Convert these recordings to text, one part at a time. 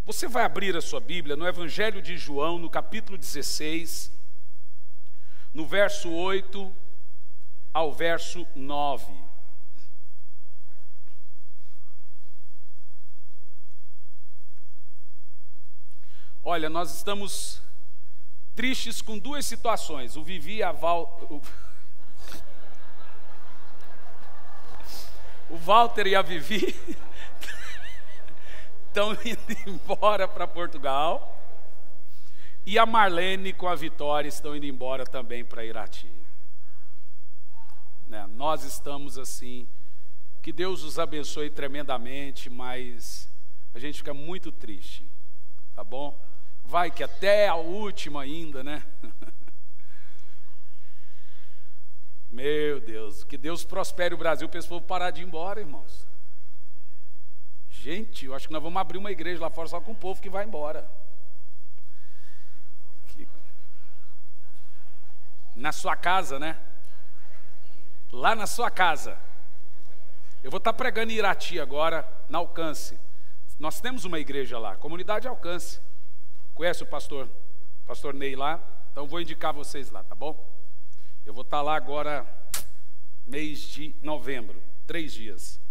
Você vai abrir a sua Bíblia no Evangelho de João, no capítulo 16, no verso 8 ao verso 9. Olha, nós estamos tristes com duas situações. O Vivi e a Val... O Walter e a Vivi estão indo embora para Portugal. E a Marlene com a Vitória estão indo embora também para Irati. Né? Nós estamos assim, que Deus os abençoe tremendamente, mas a gente fica muito triste, tá bom? Vai que até a última ainda, né? Meu Deus, que Deus prospere o Brasil para esse povo parar de ir embora, irmãos. Gente, eu acho que nós vamos abrir uma igreja lá fora só com o povo que vai embora. Na sua casa, né? Lá na sua casa. Eu vou estar pregando em Irati agora, na Alcance. Nós temos uma igreja lá, Comunidade Alcance. Conhece o pastor Ney lá? Então vou indicar vocês lá, tá bom? Eu vou estar lá agora, mês de novembro, 3 dias.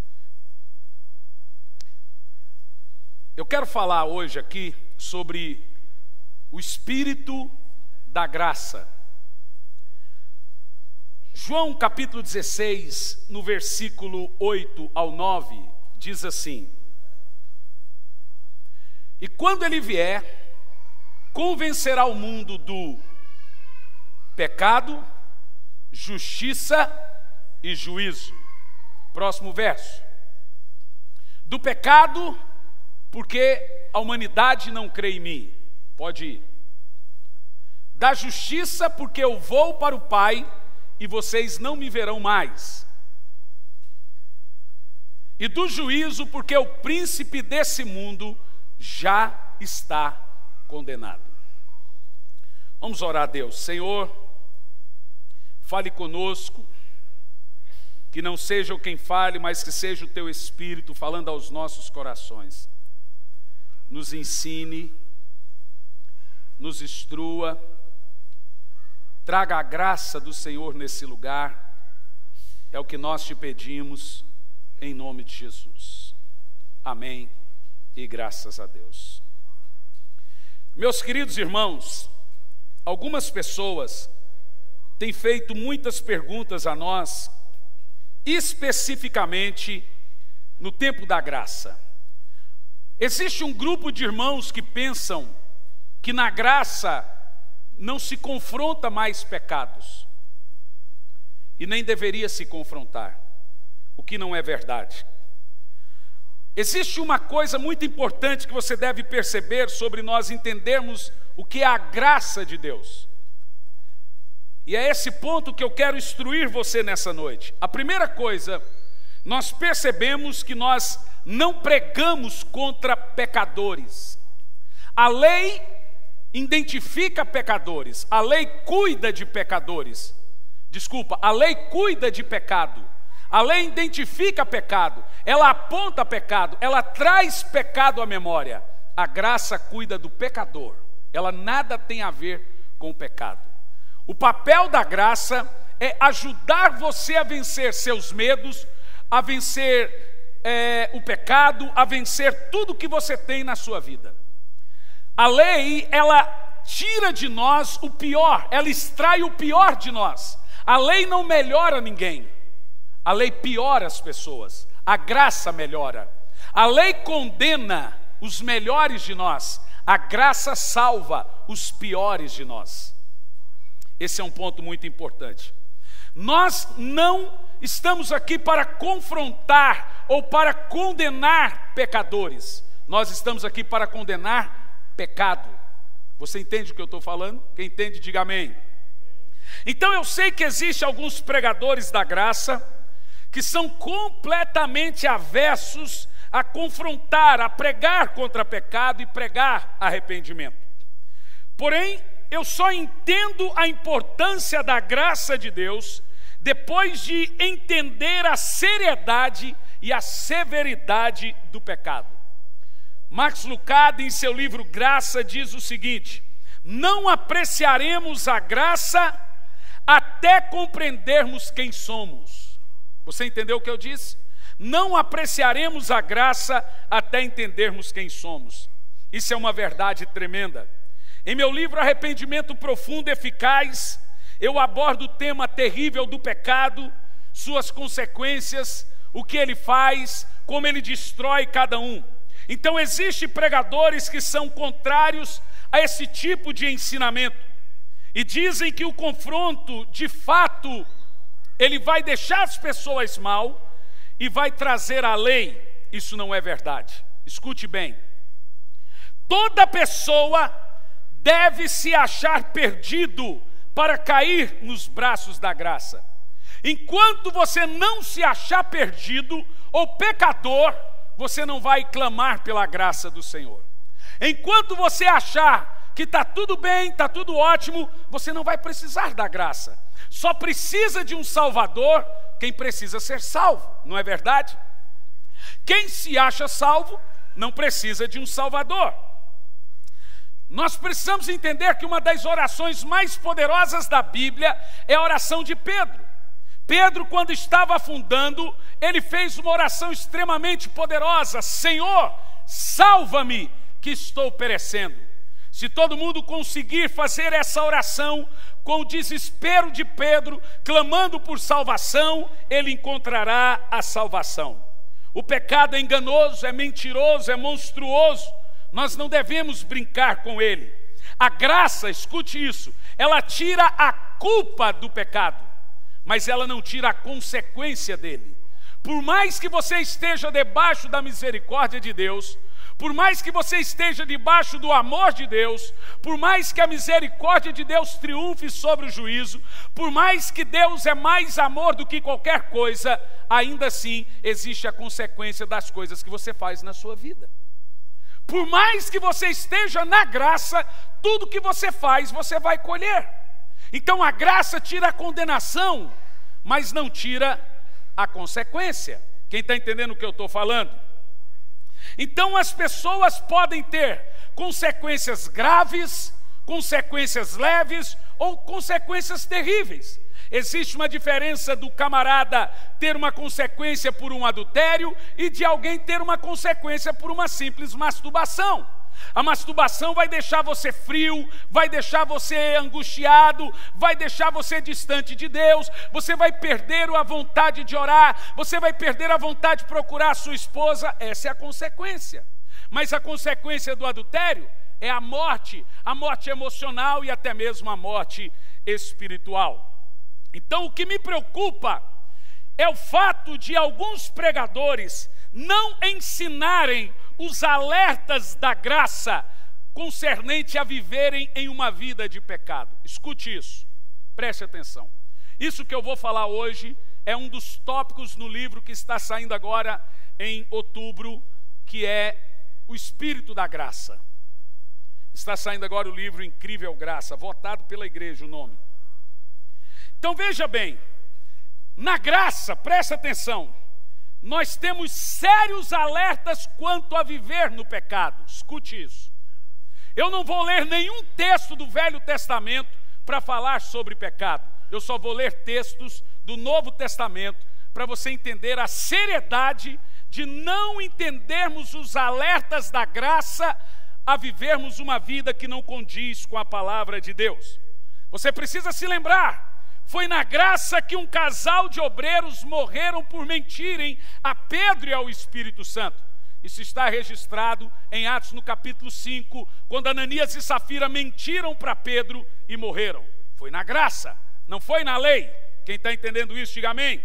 Eu quero falar hoje aqui sobre o Espírito da Graça. João capítulo 16, no versículo 8 ao 9, diz assim: E quando ele vier, convencerá o mundo do pecado, justiça e juízo. Próximo verso. Do pecado, porque a humanidade não crê em mim. Pode ir. Da justiça, porque eu vou para o Pai e vocês não me verão mais. E do juízo, porque o príncipe desse mundo já está condenado. Vamos orar a Deus. Senhor, fale conosco, que não seja eu quem fale, mas que seja o Teu Espírito falando aos nossos corações. Nos ensine, nos instrua, traga a graça do Senhor nesse lugar, é o que nós te pedimos, em nome de Jesus. Amém e graças a Deus. Meus queridos irmãos, algumas pessoas têm feito muitas perguntas a nós, especificamente no tempo da graça. Existe um grupo de irmãos que pensam que na graça não se confronta mais pecados, e nem deveria se confrontar, o que não é verdade. Existe uma coisa muito importante que você deve perceber sobre nós entendermos o que é a graça de Deus. E é esse ponto que eu quero instruir você nessa noite. A primeira coisa, nós percebemos que nós não pregamos contra pecadores. A lei identifica pecadores, a lei cuida de pecadores. Desculpa, a lei cuida de pecado. A lei identifica pecado, ela aponta pecado, ela traz pecado à memória. A graça cuida do pecador, ela nada tem a ver com o pecado. O papel da graça é ajudar você a vencer seus medos, a vencer o pecado, a vencer tudo que você tem na sua vida. A lei, ela tira de nós o pior, ela extrai o pior de nós. A lei não melhora ninguém. A lei piora as pessoas, a graça melhora. A lei condena os melhores de nós, a graça salva os piores de nós. Esse é um ponto muito importante. Nós não estamos aqui para confrontar ou para condenar pecadores. Nós estamos aqui para condenar pecado. Você entende o que eu estou falando? Quem entende, diga amém. Então eu sei que existem alguns pregadores da graça que são completamente avessos a confrontar, a pregar contra pecado e pregar arrependimento. Porém, eu só entendo a importância da graça de Deus depois de entender a seriedade e a severidade do pecado. Max Lucado, em seu livro Graça, diz o seguinte: não apreciaremos a graça até compreendermos quem somos. Você entendeu o que eu disse? Não apreciaremos a graça até entendermos quem somos. Isso é uma verdade tremenda. Em meu livro Arrependimento Profundo e Eficaz, eu abordo o tema terrível do pecado, suas consequências, o que ele faz, como ele destrói cada um. Então existem pregadores que são contrários a esse tipo de ensinamento e dizem que o confronto, de fato, ele vai deixar as pessoas mal e vai trazer a lei. Isso não é verdade. Escute bem. Toda pessoa deve se achar perdido para cair nos braços da graça. Enquanto você não se achar perdido ou pecador, você não vai clamar pela graça do Senhor. Enquanto você achar que está tudo bem, está tudo ótimo, você não vai precisar da graça. Só precisa de um Salvador quem precisa ser salvo, não é verdade? Quem se acha salvo não precisa de um Salvador. Nós precisamos entender que uma das orações mais poderosas da Bíblia é a oração de Pedro. Pedro, quando estava afundando, ele fez uma oração extremamente poderosa: Senhor, salva-me, que estou perecendo. Se todo mundo conseguir fazer essa oração com o desespero de Pedro, clamando por salvação, ele encontrará a salvação. O pecado é enganoso, é mentiroso, é monstruoso. Nós não devemos brincar com ele. A graça, escute isso, ela tira a culpa do pecado, mas ela não tira a consequência dele. Por mais que você esteja debaixo da misericórdia de Deus, por mais que você esteja debaixo do amor de Deus, por mais que a misericórdia de Deus triunfe sobre o juízo, por mais que Deus é mais amor do que qualquer coisa, ainda assim existe a consequência das coisas que você faz na sua vida. Por mais que você esteja na graça, tudo que você faz, você vai colher. Então a graça tira a condenação, mas não tira a consequência. Quem está entendendo o que eu estou falando? Então as pessoas podem ter consequências graves, consequências leves ou consequências terríveis. Existe uma diferença do camarada ter uma consequência por um adultério e de alguém ter uma consequência por uma simples masturbação. A masturbação vai deixar você frio, vai deixar você angustiado, vai deixar você distante de Deus, você vai perder a vontade de orar, você vai perder a vontade de procurar a sua esposa. Essa é a consequência. Mas a consequência do adultério é a morte emocional e até mesmo a morte espiritual. Então o que me preocupa é o fato de alguns pregadores não ensinarem os alertas da graça concernente a viverem em uma vida de pecado. Escute isso, preste atenção. Isso que eu vou falar hoje é um dos tópicos no livro que está saindo agora em outubro, que é o Espírito da Graça. Está saindo agora o livro Incrível Graça, votado pela igreja o nome. Então veja bem, na graça, preste atenção, nós temos sérios alertas quanto a viver no pecado. Escute isso. Eu não vou ler nenhum texto do Velho Testamento para falar sobre pecado. Eu só vou ler textos do Novo Testamento para você entender a seriedade de não entendermos os alertas da graça a vivermos uma vida que não condiz com a palavra de Deus. Você precisa se lembrar, foi na graça que um casal de obreiros morreram por mentirem a Pedro e ao Espírito Santo. Isso está registrado em Atos no capítulo 5, quando Ananias e Safira mentiram para Pedro e morreram. Foi na graça, não foi na lei. Quem está entendendo isso, diga amém.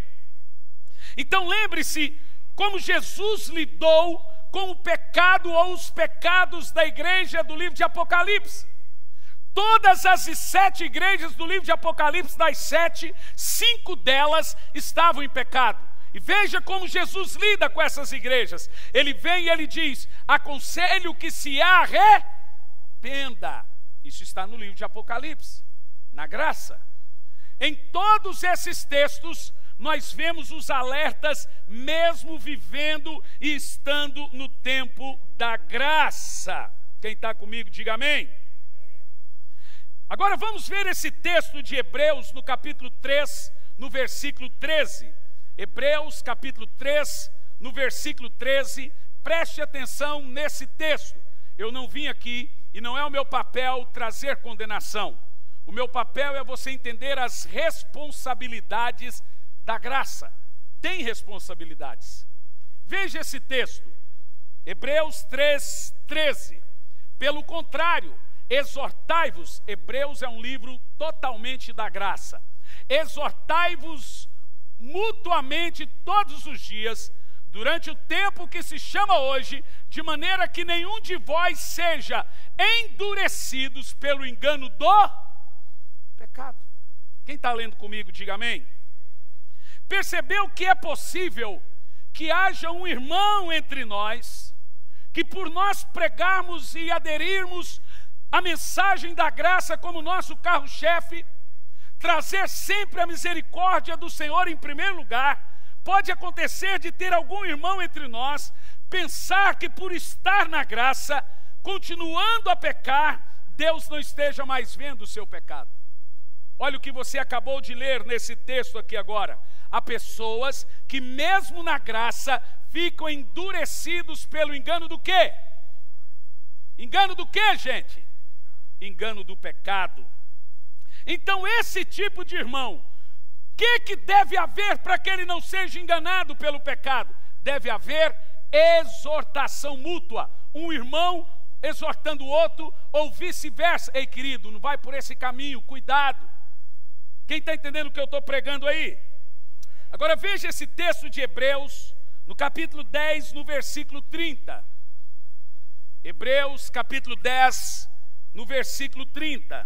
Então lembre-se como Jesus lidou com o pecado ou os pecados da igreja do livro de Apocalipse. Todas as 7 igrejas do livro de Apocalipse, das 7, 5 delas estavam em pecado. E veja como Jesus lida com essas igrejas. Ele vem e ele diz: aconselho que se arrependa. Isso está no livro de Apocalipse, na graça. Em todos esses textos, nós vemos os alertas mesmo vivendo e estando no tempo da graça. Quem está comigo, diga amém. Agora vamos ver esse texto de Hebreus no capítulo 3, no versículo 13. Hebreus capítulo 3, no versículo 13. Preste atenção nesse texto. Eu não vim aqui, e não é o meu papel trazer condenação. O meu papel é você entender as responsabilidades da graça. Tem responsabilidades. Veja esse texto, Hebreus 3, 13. Pelo contrário, exortai-vos. Hebreus é um livro totalmente da graça. Exortai-vos mutuamente todos os dias, durante o tempo que se chama hoje, de maneira que nenhum de vós seja endurecidos pelo engano do pecado. Quem está lendo comigo, diga amém. Percebeu que é possível que haja um irmão entre nós, que por nós pregarmos e aderirmos à mensagem da graça como nosso carro-chefe, trazer sempre a misericórdia do Senhor em primeiro lugar, pode acontecer de ter algum irmão entre nós, pensar que por estar na graça, continuando a pecar, Deus não esteja mais vendo o seu pecado. Olha o que você acabou de ler nesse texto aqui agora. Há pessoas que mesmo na graça ficam endurecidos pelo engano do quê? Engano do quê, gente? Engano do pecado. Então esse tipo de irmão, o que deve haver para que ele não seja enganado pelo pecado? Deve haver exortação mútua. Um irmão exortando o outro ou vice-versa. Ei, querido, não vai por esse caminho, cuidado. Quem está entendendo o que eu estou pregando aí? Agora veja esse texto de Hebreus, no capítulo 10, no versículo 30. Hebreus, capítulo 10, no versículo 30.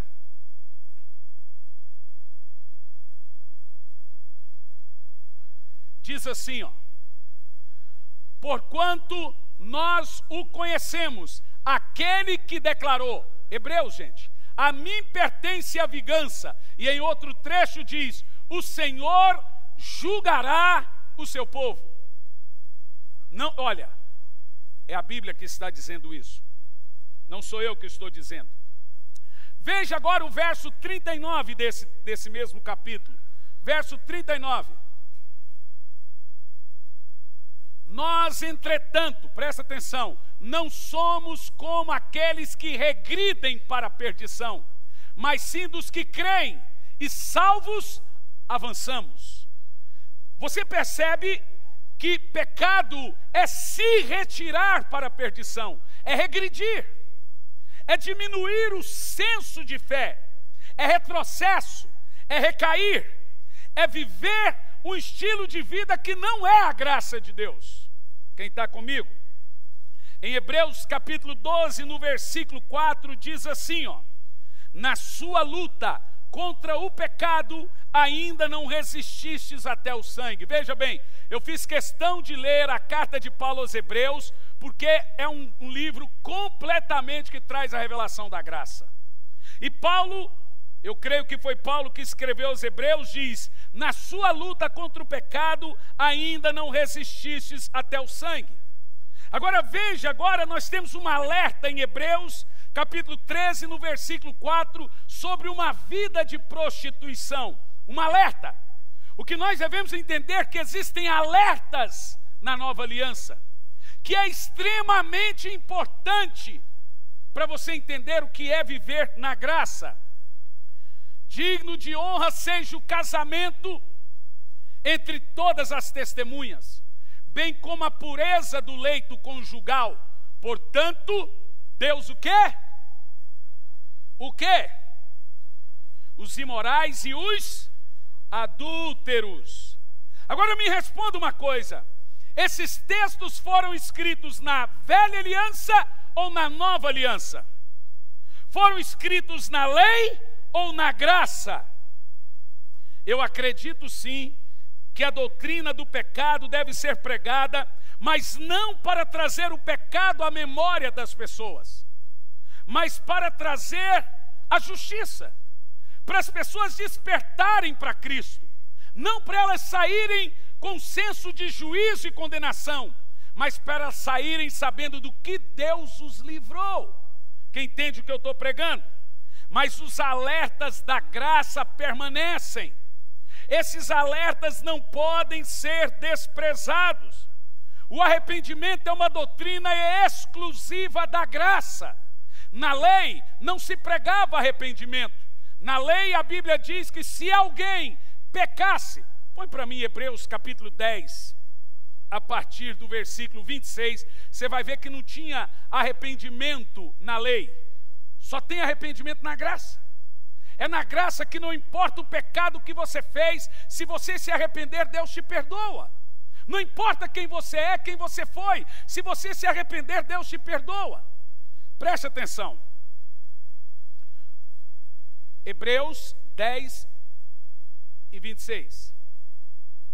Diz assim, ó: porquanto nós o conhecemos, aquele que declarou, Hebreus, gente, a mim pertence a vingança, e em outro trecho diz, o Senhor julgará o seu povo. Não, olha, é a Bíblia que está dizendo isso, não sou eu que estou dizendo. Veja agora o verso 39 desse mesmo capítulo, verso 39. Nós, entretanto, presta atenção, não somos como aqueles que regridem para a perdição, mas sim dos que creem, e salvos avançamos. Você percebe que pecado é se retirar para a perdição, é regredir, é diminuir o senso de fé, é retrocesso, é recair, é viver um estilo de vida que não é a graça de Deus. Quem está comigo? Em Hebreus capítulo 12, no versículo 4, diz assim, ó: na sua luta contra o pecado, ainda não resististes até o sangue. Veja bem, eu fiz questão de ler a carta de Paulo aos Hebreus, porque é um livro completamente que traz a revelação da graça. E Paulo, eu creio que foi Paulo que escreveu aos Hebreus, diz: na sua luta contra o pecado, ainda não resististes até o sangue. Agora veja, agora nós temos um alerta em Hebreus, capítulo 13, no versículo 4, sobre uma vida de prostituição. Um alerta. O que nós devemos entender é que existem alertas na nova aliança, que é extremamente importante para você entender o que é viver na graça. Digno de honra seja o casamento entre todas as testemunhas, bem como a pureza do leito conjugal. Portanto, Deus o quê? O quê? Os imorais e os adúlteros. Agora me responda uma coisa: esses textos foram escritos na velha aliança ou na nova aliança? Foram escritos na lei ou na graça? Eu acredito sim que a doutrina do pecado deve ser pregada, mas não para trazer o pecado à memória das pessoas, mas para trazer a justiça, para as pessoas despertarem para Cristo. não para elas saírem com senso de juízo e condenação, mas para elas saírem sabendo do que Deus os livrou. Quem entende o que eu estou pregando? Mas os alertas da graça permanecem. Esses alertas não podem ser desprezados. O arrependimento é uma doutrina exclusiva da graça. Na lei não se pregava arrependimento. Na lei a Bíblia diz que se alguém pecasse, põe para mim Hebreus capítulo 10, a partir do versículo 26, você vai ver que não tinha arrependimento na lei, só tem arrependimento na graça. É na graça que não importa o pecado que você fez, se você se arrepender, Deus te perdoa. Não importa quem você é, quem você foi, se você se arrepender, Deus te perdoa. Preste atenção. Hebreus 10 e 26.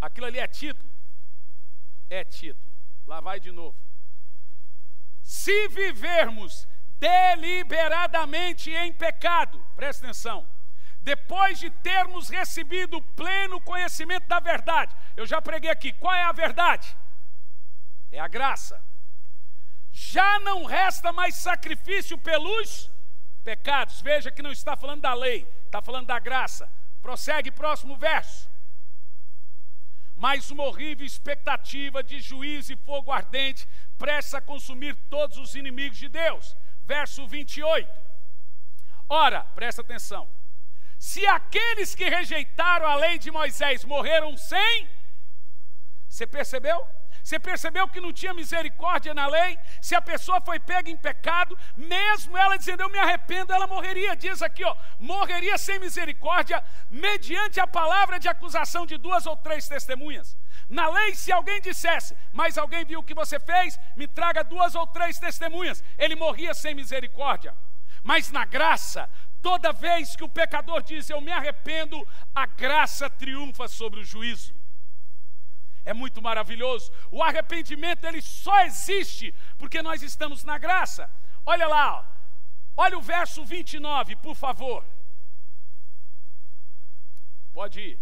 Aquilo ali é título? É título. Lá vai de novo. Se vivermos deliberadamente em pecado, presta atenção, depois de termos recebido o pleno conhecimento da verdade. Eu já preguei aqui, qual é a verdade? É a graça. Já não resta mais sacrifício pelos pecados. Veja que não está falando da lei, está falando da graça. Prossegue, próximo verso. Mas uma horrível expectativa de juízo e fogo ardente prestes a consumir todos os inimigos de Deus. Verso 28. Ora, presta atenção. Se aqueles que rejeitaram a lei de Moisés morreram sem... Você percebeu? Você percebeu que não tinha misericórdia na lei? Se a pessoa foi pega em pecado, mesmo ela dizendo eu me arrependo, ela morreria. Diz aqui, ó, morreria sem misericórdia, mediante a palavra de acusação de 2 ou 3 testemunhas. Na lei, se alguém dissesse, mas alguém viu o que você fez, me traga 2 ou 3 testemunhas, ele morria sem misericórdia. Mas na graça, toda vez que o pecador diz eu me arrependo, a graça triunfa sobre o juízo. É muito maravilhoso. O arrependimento ele só existe porque nós estamos na graça. Olha lá, ó. Olha o verso 29, por favor. Pode ir.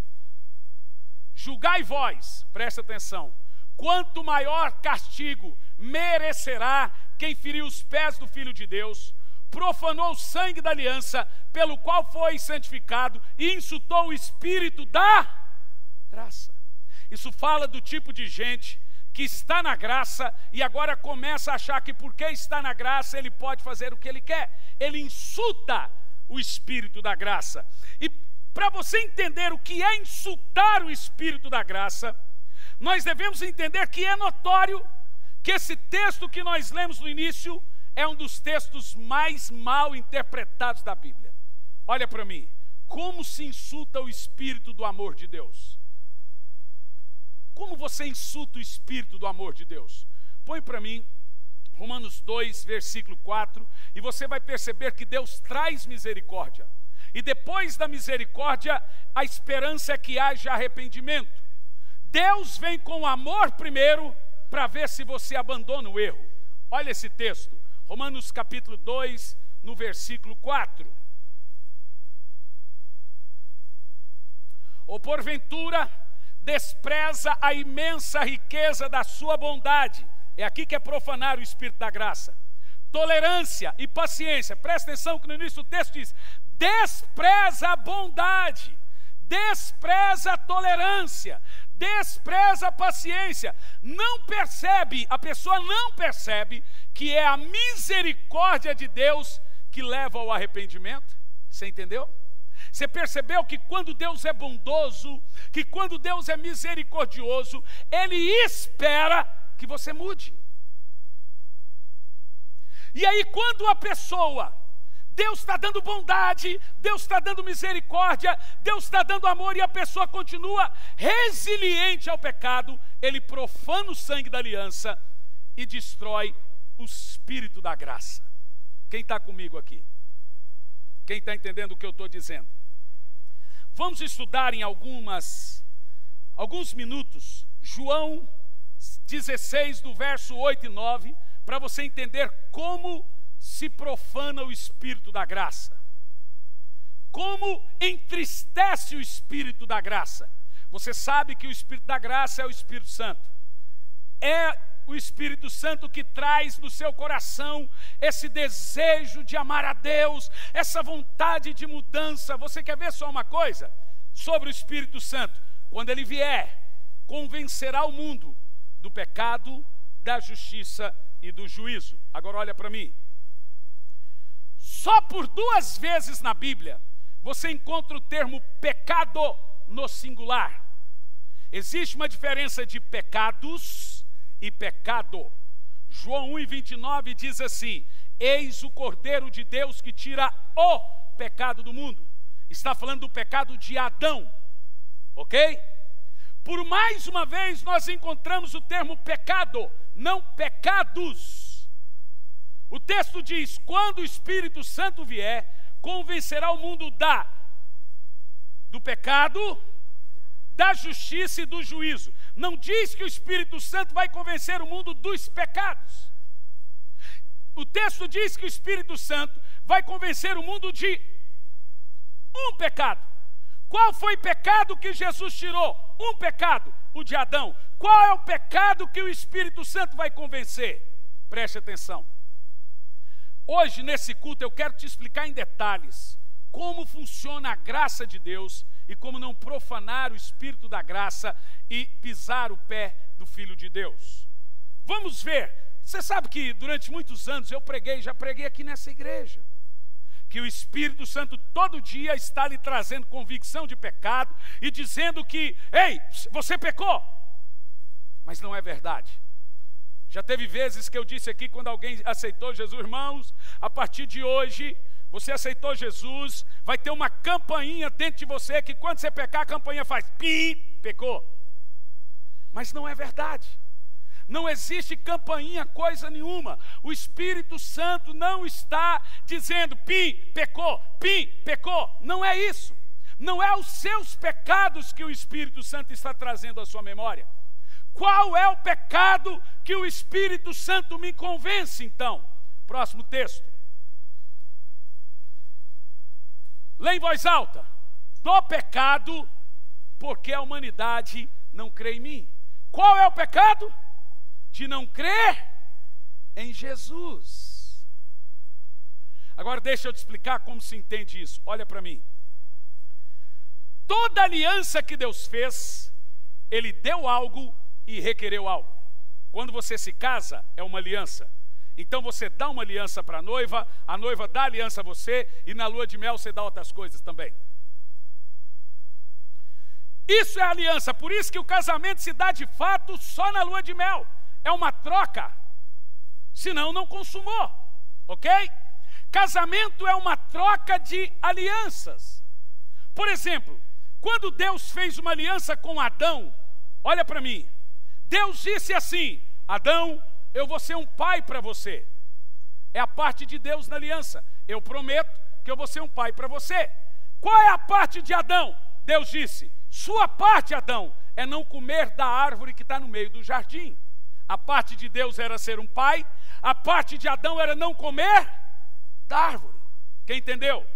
Julgai vós, presta atenção, quanto maior castigo merecerá quem feriu os pés do Filho de Deus, profanou o sangue da aliança, pelo qual foi santificado, e insultou o Espírito da graça. Isso fala do tipo de gente que está na graça e agora começa a achar que porque está na graça ele pode fazer o que ele quer. Ele insulta o Espírito da graça. E para você entender o que é insultar o Espírito da graça, nós devemos entender que é notório que esse texto que nós lemos no início é um dos textos mais mal interpretados da Bíblia. Olha para mim, como se insulta o Espírito do amor de Deus? Como você insulta o Espírito do amor de Deus? Põe para mim Romanos 2, versículo 4, e você vai perceber que Deus traz misericórdia. E depois da misericórdia, a esperança é que haja arrependimento. Deus vem com amor primeiro, para ver se você abandona o erro. Olha esse texto, Romanos capítulo 2, no versículo 4. Ou porventura despreza a imensa riqueza da sua bondade. É aqui que é profanar o Espírito da graça. Tolerância e paciência. Presta atenção que no início do texto diz: despreza a bondade, despreza a tolerância, despreza a paciência. Não percebe, a pessoa não percebe que é a misericórdia de Deus que leva ao arrependimento. Você entendeu? Você percebeu que quando Deus é bondoso, que quando Deus é misericordioso, Ele espera que você mude. E aí quando a pessoa, Deus está dando bondade, Deus está dando misericórdia, Deus está dando amor, e a pessoa continua resiliente ao pecado, Ele profana o sangue da aliança e destrói o Espírito da graça. Quem está comigo aqui? Quem está entendendo o que eu estou dizendo? Vamos estudar em alguns minutos, João 16, do verso 8 e 9, para você entender como se profana o Espírito da graça. Como entristece o Espírito da graça. Você sabe que o Espírito da graça é o Espírito Santo. É o Espírito Santo que traz no seu coração esse desejo de amar a Deus, essa vontade de mudança. Você quer ver só uma coisa sobre o Espírito Santo? Quando ele vier, convencerá o mundo do pecado, da justiça e do juízo. Agora olha para mim. Só por 2 vezes na Bíblia você encontra o termo pecado no singular. Existe uma diferença de pecados e pecado. João 1:29 diz assim: eis o Cordeiro de Deus que tira o pecado do mundo. Está falando do pecado de Adão, ok? Por mais uma vez nós encontramos o termo pecado, não pecados. O texto diz: quando o Espírito Santo vier, convencerá o mundo do pecado, da justiça e do juízo. Não diz que o Espírito Santo vai convencer o mundo dos pecados. O texto diz que o Espírito Santo vai convencer o mundo de um pecado. Qual foi o pecado que Jesus tirou? Um pecado, o de Adão. Qual é o pecado que o Espírito Santo vai convencer? Preste atenção. Hoje, nesse culto, eu quero te explicar em detalhes como funciona a graça de Deus e como não profanar o Espírito da graça e pisar o pé do Filho de Deus. Vamos ver. Você sabe que durante muitos anos eu já preguei aqui nessa igreja, que o Espírito Santo todo dia está lhe trazendo convicção de pecado e dizendo que, ei, você pecou. Mas não é verdade. Já teve vezes que eu disse aqui, quando alguém aceitou Jesus: irmãos, a partir de hoje, você aceitou Jesus, vai ter uma campainha dentro de você, que quando você pecar, a campainha faz pim, pecou. Mas não é verdade. Não existe campainha, coisa nenhuma. O Espírito Santo não está dizendo pim, pecou. Não é isso. Não é os seus pecados que o Espírito Santo está trazendo à sua memória. Qual é o pecado que o Espírito Santo me convence, então? Próximo texto. Lê em voz alta. Do pecado, porque a humanidade não crê em mim. Qual é o pecado? De não crer em Jesus. Agora deixa eu te explicar como se entende isso. Olha para mim. Toda aliança que Deus fez, Ele deu algo e requereu algo. Quando você se casa, é uma aliança. Então você dá uma aliança para a noiva dá aliança a você, e na lua de mel você dá outras coisas também. Isso é aliança, por isso que o casamento se dá de fato só na lua de mel. É uma troca, senão não consumou, ok? Casamento é uma troca de alianças. Por exemplo, quando Deus fez uma aliança com Adão, olha para mim, Deus disse assim: Adão, eu vou ser um pai para você. É a parte de Deus na aliança. Eu prometo que eu vou ser um pai para você. Qual é a parte de Adão? Deus disse: sua parte, Adão, é não comer da árvore que está no meio do jardim. A parte de Deus era ser um pai, a parte de Adão era não comer da árvore. Quem entendeu?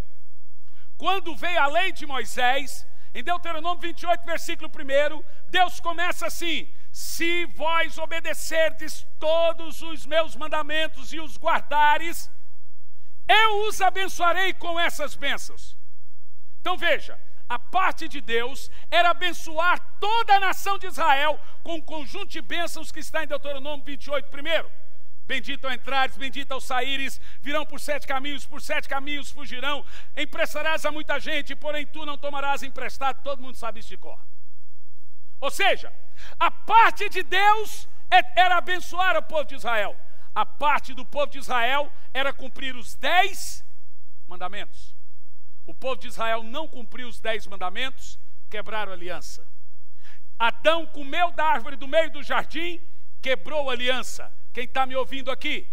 Quando veio a lei de Moisés, em Deuteronômio 28, versículo 1, Deus começa assim: se vós obedecerdes todos os meus mandamentos e os guardares, eu os abençoarei com essas bênçãos. Então veja, a parte de Deus era abençoar toda a nação de Israel com o conjunto de bênçãos que está em Deuteronômio 28, 1. Bendito ao entrares, bendito ao saíres, virão por 7 caminhos fugirão, emprestarás a muita gente, porém tu não tomarás emprestado. Todo mundo sabe isso de cor. Ou seja, a parte de Deus era abençoar o povo de Israel. A parte do povo de Israel era cumprir os 10 mandamentos. O povo de Israel não cumpriu os 10 mandamentos, quebraram a aliança. Adão comeu da árvore do meio do jardim, quebrou a aliança. Quem está me ouvindo aqui?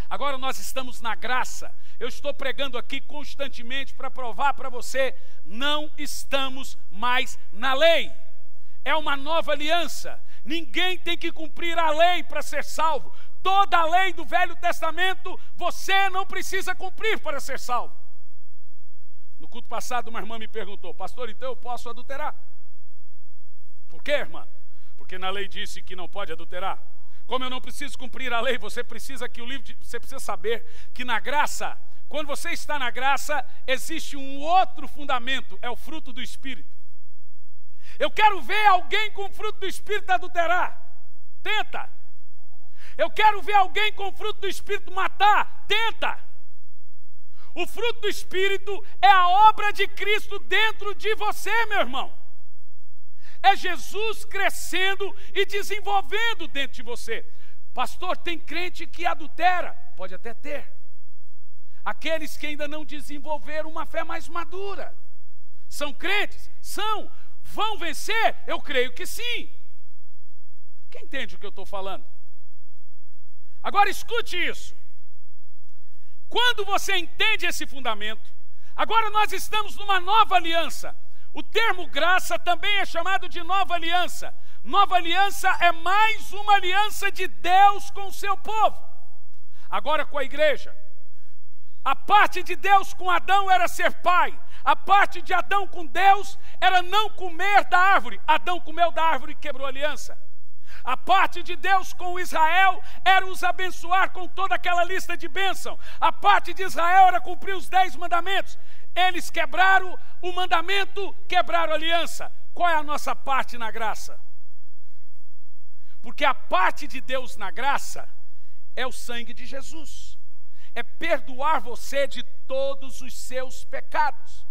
Agora nós estamos na graça. Eu estou pregando aqui constantemente para provar para você: não estamos mais na lei. É uma nova aliança. Ninguém tem que cumprir a lei para ser salvo. Toda a lei do Velho Testamento você não precisa cumprir para ser salvo. No culto passado uma irmã me perguntou: pastor, então eu posso adulterar? Por quê, irmã? Porque na lei disse que não pode adulterar. Como eu não preciso cumprir a lei, você precisa saber que na graça, quando você está na graça, existe um outro fundamento, é o fruto do Espírito. Eu quero ver alguém com o fruto do Espírito adulterar. Tenta. Eu quero ver alguém com o fruto do Espírito matar. Tenta. O fruto do Espírito é a obra de Cristo dentro de você, meu irmão. É Jesus crescendo e desenvolvendo dentro de você. Pastor, tem crente que adultera? Pode até ter. Aqueles que ainda não desenvolveram uma fé mais madura. São crentes? São. Vão vencer? Eu creio que sim. Quem entende o que eu estou falando? Agora escute isso. Quando você entende esse fundamento, agora nós estamos numa nova aliança. O termo graça também é chamado de nova aliança. Nova aliança é mais uma aliança de Deus com o seu povo. Agora com a igreja. A parte de Deus com Adão era ser pai. A parte de Adão com Deus era não comer da árvore. Adão comeu da árvore e quebrou a aliança. A parte de Deus com Israel era os abençoar com toda aquela lista de bênção. A parte de Israel era cumprir os 10 mandamentos. Eles quebraram o mandamento, quebraram a aliança. Qual é a nossa parte na graça? Porque a parte de Deus na graça é o sangue de Jesus. É perdoar você de todos os seus pecados.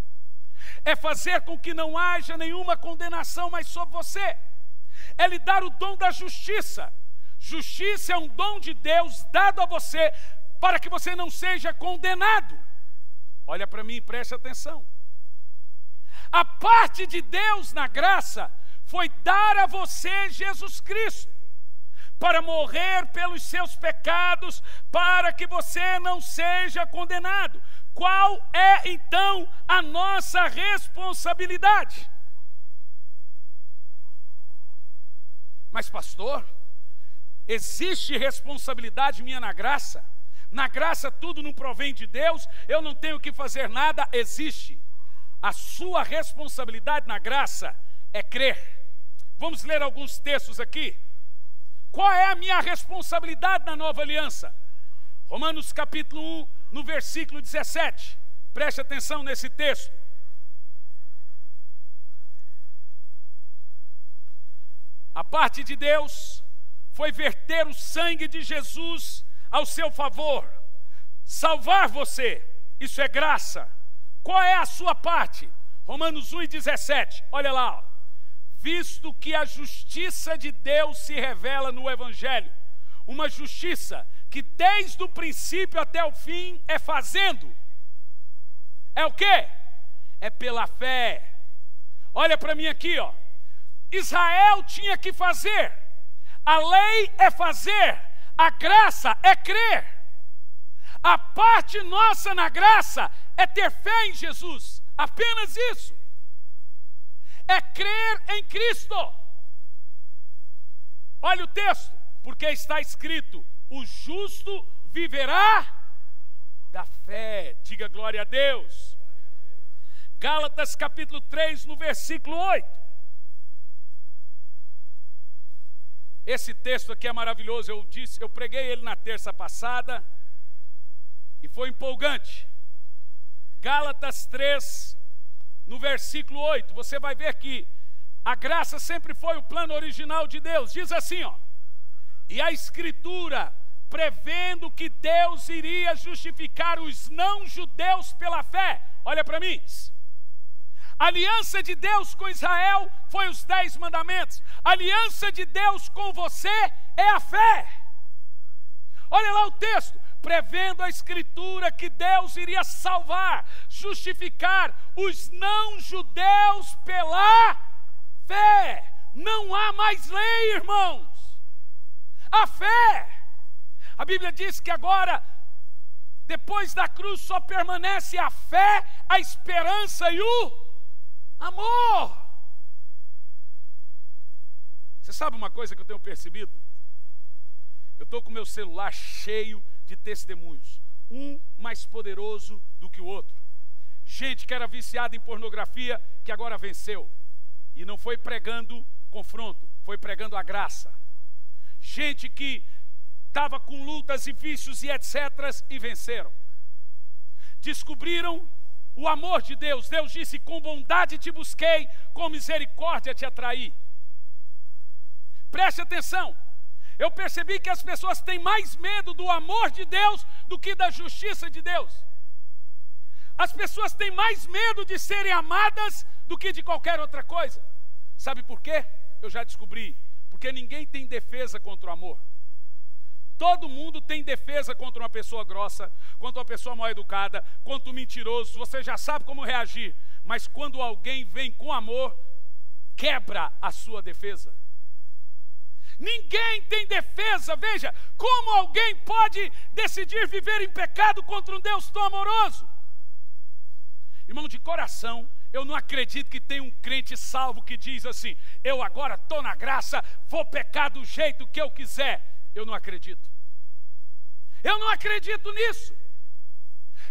É fazer com que não haja nenhuma condenação mais sobre você. É lhe dar o dom da justiça. Justiça é um dom de Deus dado a você para que você não seja condenado. Olha para mim e preste atenção. A parte de Deus na graça foi dar a você Jesus Cristo para morrer pelos seus pecados, para que você não seja condenado. Qual é então a nossa responsabilidade? Mas pastor, existe responsabilidade minha na graça? Na graça tudo não provém de Deus, eu não tenho que fazer nada. Existe. A sua responsabilidade na graça é crer. Vamos ler alguns textos aqui. Qual é a minha responsabilidade na nova aliança? Romanos capítulo 1, no versículo 17. Preste atenção nesse texto. A parte de Deus foi verter o sangue de Jesus ao seu favor, salvar você. Isso é graça. Qual é a sua parte? Romanos 1:17. Olha lá. Visto que a justiça de Deus se revela no Evangelho, uma justiça que desde o princípio até o fim é fazendo. É o quê? É pela fé. Olha para mim aqui, ó. Israel tinha que fazer. A lei é fazer. A graça é crer. A parte nossa na graça é ter fé em Jesus. Apenas isso. É crer em Cristo. Olha o texto. Porque está escrito: o justo viverá da fé. Diga glória a Deus. Gálatas capítulo 3, no versículo 8. Esse texto aqui é maravilhoso. Eu preguei ele na terça passada e foi empolgante. Gálatas 3, no versículo 8, você vai ver que a graça sempre foi o plano original de Deus. Diz assim, ó: e a Escritura, prevendo que Deus iria justificar os não-judeus pela fé. Olha para mim. A aliança de Deus com Israel foi os 10 mandamentos. A aliança de Deus com você é a fé. Olha lá o texto. Prevendo a Escritura que Deus iria salvar, justificar os não-judeus pela fé. Não há mais lei, irmãos. A fé. A Bíblia diz que agora, depois da cruz, só permanece a fé, a esperança e o amor. Você sabe uma coisa que eu tenho percebido? Eu estou com meu celular cheio de testemunhos, um mais poderoso do que o outro. Gente que era viciada em pornografia, que agora venceu, e não foi pregando confronto foi pregando a graça. Gente que estava com lutas e vícios e etc. e venceram. Descobriram o amor de Deus. Deus disse: com bondade te busquei, com misericórdia te atraí. Preste atenção. Eu percebi que as pessoas têm mais medo do amor de Deus do que da justiça de Deus. As pessoas têm mais medo de serem amadas do que de qualquer outra coisa. Sabe por quê? Eu já descobri. Porque ninguém tem defesa contra o amor. Todo mundo tem defesa contra uma pessoa grossa, contra uma pessoa mal educada, contra um mentiroso. Você já sabe como reagir. Mas quando alguém vem com amor, quebra a sua defesa. Ninguém tem defesa. Veja, como alguém pode decidir viver em pecado contra um Deus tão amoroso? Irmão, de coração, eu não acredito que tem um crente salvo que diz assim: eu agora estou na graça, vou pecar do jeito que eu quiser. Eu não acredito. Eu não acredito nisso.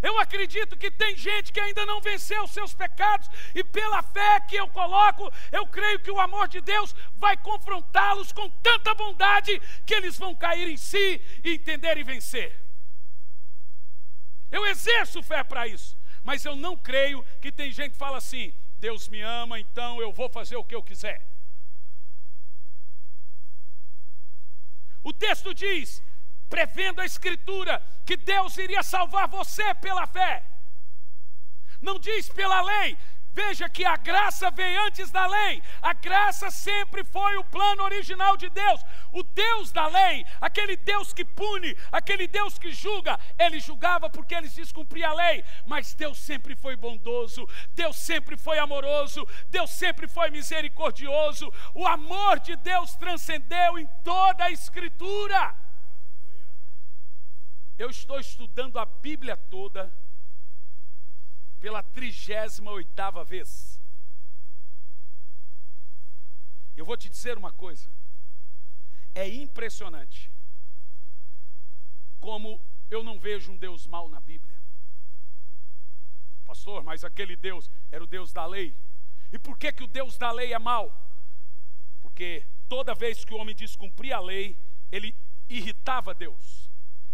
Eu acredito que tem gente que ainda não venceu os seus pecados, e pela fé que eu coloco, eu creio que o amor de Deus vai confrontá-los com tanta bondade que eles vão cair em si e entender e vencer. Eu exerço fé para isso. Mas eu não creio que tem gente que fala assim: Deus me ama, então eu vou fazer o que eu quiser. O texto diz, prevendo a Escritura, que Deus iria salvar você pela fé. Não diz pela lei. Veja que a graça veio antes da lei. A graça sempre foi o plano original de Deus. O Deus da lei, aquele Deus que pune, aquele Deus que julga, ele julgava porque eles descumpriam a lei. Mas Deus sempre foi bondoso, Deus sempre foi amoroso, Deus sempre foi misericordioso. O amor de Deus transcendeu em toda a Escritura. Eu estou estudando a Bíblia toda pela 38ª vez. Eu vou te dizer uma coisa. É impressionante como eu não vejo um Deus mau na Bíblia. Pastor, mas aquele Deus era o Deus da lei. E por que que o Deus da lei é mau? Porque toda vez que o homem descumpria a lei, ele irritava Deus.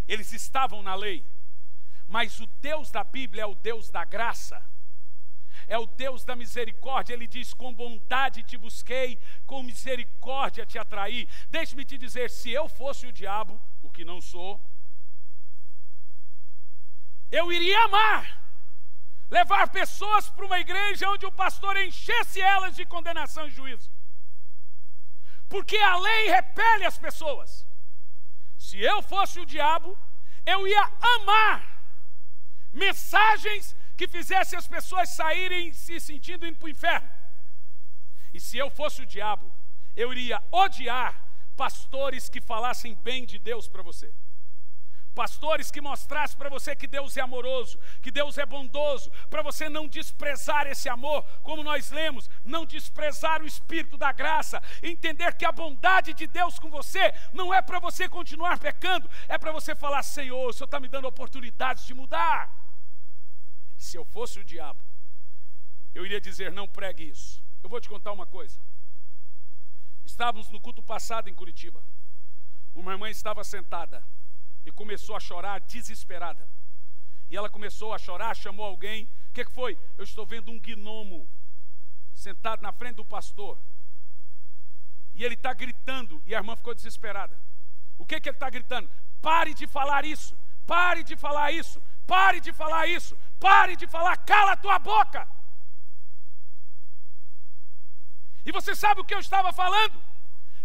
Eles estavam na lei. Mas o Deus da Bíblia é o Deus da graça, é o Deus da misericórdia. Ele diz: com bondade te busquei, com misericórdia te atraí. Deixe-me te dizer, se eu fosse o diabo, o que não sou, eu iria amar levar pessoas para uma igreja onde o pastor enchesse elas de condenação e juízo, porque a lei repele as pessoas. Se eu fosse o diabo, eu ia amar mensagens que fizessem as pessoas saírem se sentindo indo para o inferno. E se eu fosse o diabo, eu iria odiar pastores que falassem bem de Deus para você. Pastores que mostrassem para você que Deus é amoroso, que Deus é bondoso, para você não desprezar esse amor, como nós lemos, não desprezar o Espírito da graça, entender que a bondade de Deus com você não é para você continuar pecando, é para você falar: Senhor, o Senhor está me dando oportunidades de mudar. Se eu fosse o diabo, eu iria dizer: não pregue isso. Eu vou te contar uma coisa. Estávamos no culto passado em Curitiba. Uma irmã estava sentada e começou a chorar desesperada. E ela começou a chorar, chamou alguém. O que foi? Eu estou vendo um gnomo sentado na frente do pastor. E ele está gritando. E a irmã ficou desesperada. O que ele está gritando? Pare de falar isso. Pare de falar isso. Pare de falar isso. Pare de falar. Cala a tua boca. E você sabe o que eu estava falando?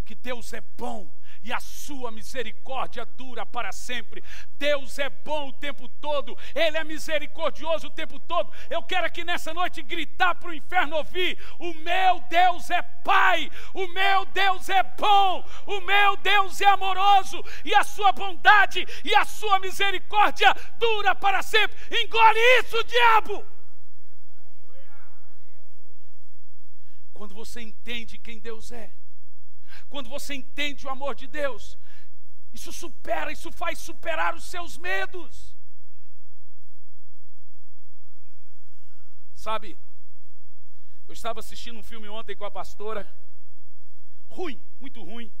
Que Deus é bom e a sua misericórdia dura para sempre. Deus é bom o tempo todo, Ele é misericordioso o tempo todo. Eu quero aqui nessa noite gritar para o inferno ouvir: o meu Deus é Pai, o meu Deus é bom, o meu Deus é amoroso, e a sua bondade e a sua misericórdia dura para sempre. Engole isso, diabo! Quando você entende quem Deus é, quando você entende o amor de Deus, isso faz superar os seus medos. Sabe, eu estava assistindo um filme ontem com a pastora. ruim, muito ruim,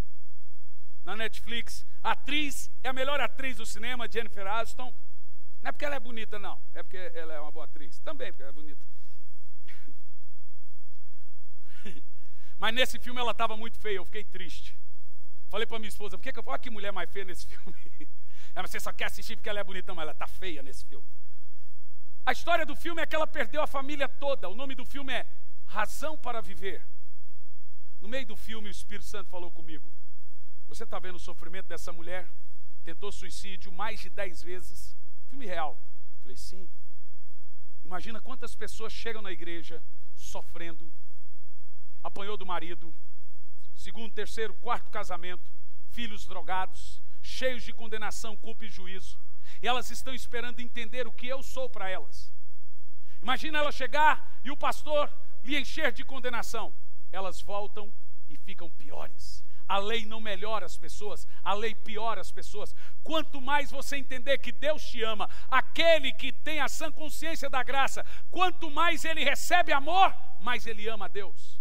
na Netflix. A atriz é a melhor atriz do cinema, Jennifer Aniston. Não é porque ela é bonita, não. É porque ela é uma boa atriz. Também porque ela é bonita. Mas nesse filme ela estava muito feia, eu fiquei triste. Falei para minha esposa, por que eu falo, olha que mulher mais feia nesse filme. Ela, você só quer assistir porque ela é bonita, mas ela está feia nesse filme. A história do filme é que ela perdeu a família toda. O nome do filme é Razão para Viver. No meio do filme o Espírito Santo falou comigo, você está vendo o sofrimento dessa mulher? Tentou suicídio mais de 10 vezes. Filme real. Falei, sim. Imagina quantas pessoas chegam na igreja sofrendo, apanhou do marido, segundo, terceiro, quarto casamento, filhos drogados, cheios de condenação, culpa e juízo, e elas estão esperando entender o que eu sou para elas. Imagina ela chegar e o pastor lhe encher de condenação. Elas voltam e ficam piores. A lei não melhora as pessoas, a lei piora as pessoas. Quanto mais você entender que Deus te ama, aquele que tem a sã consciência da graça, quanto mais ele recebe amor, mais ele ama a Deus.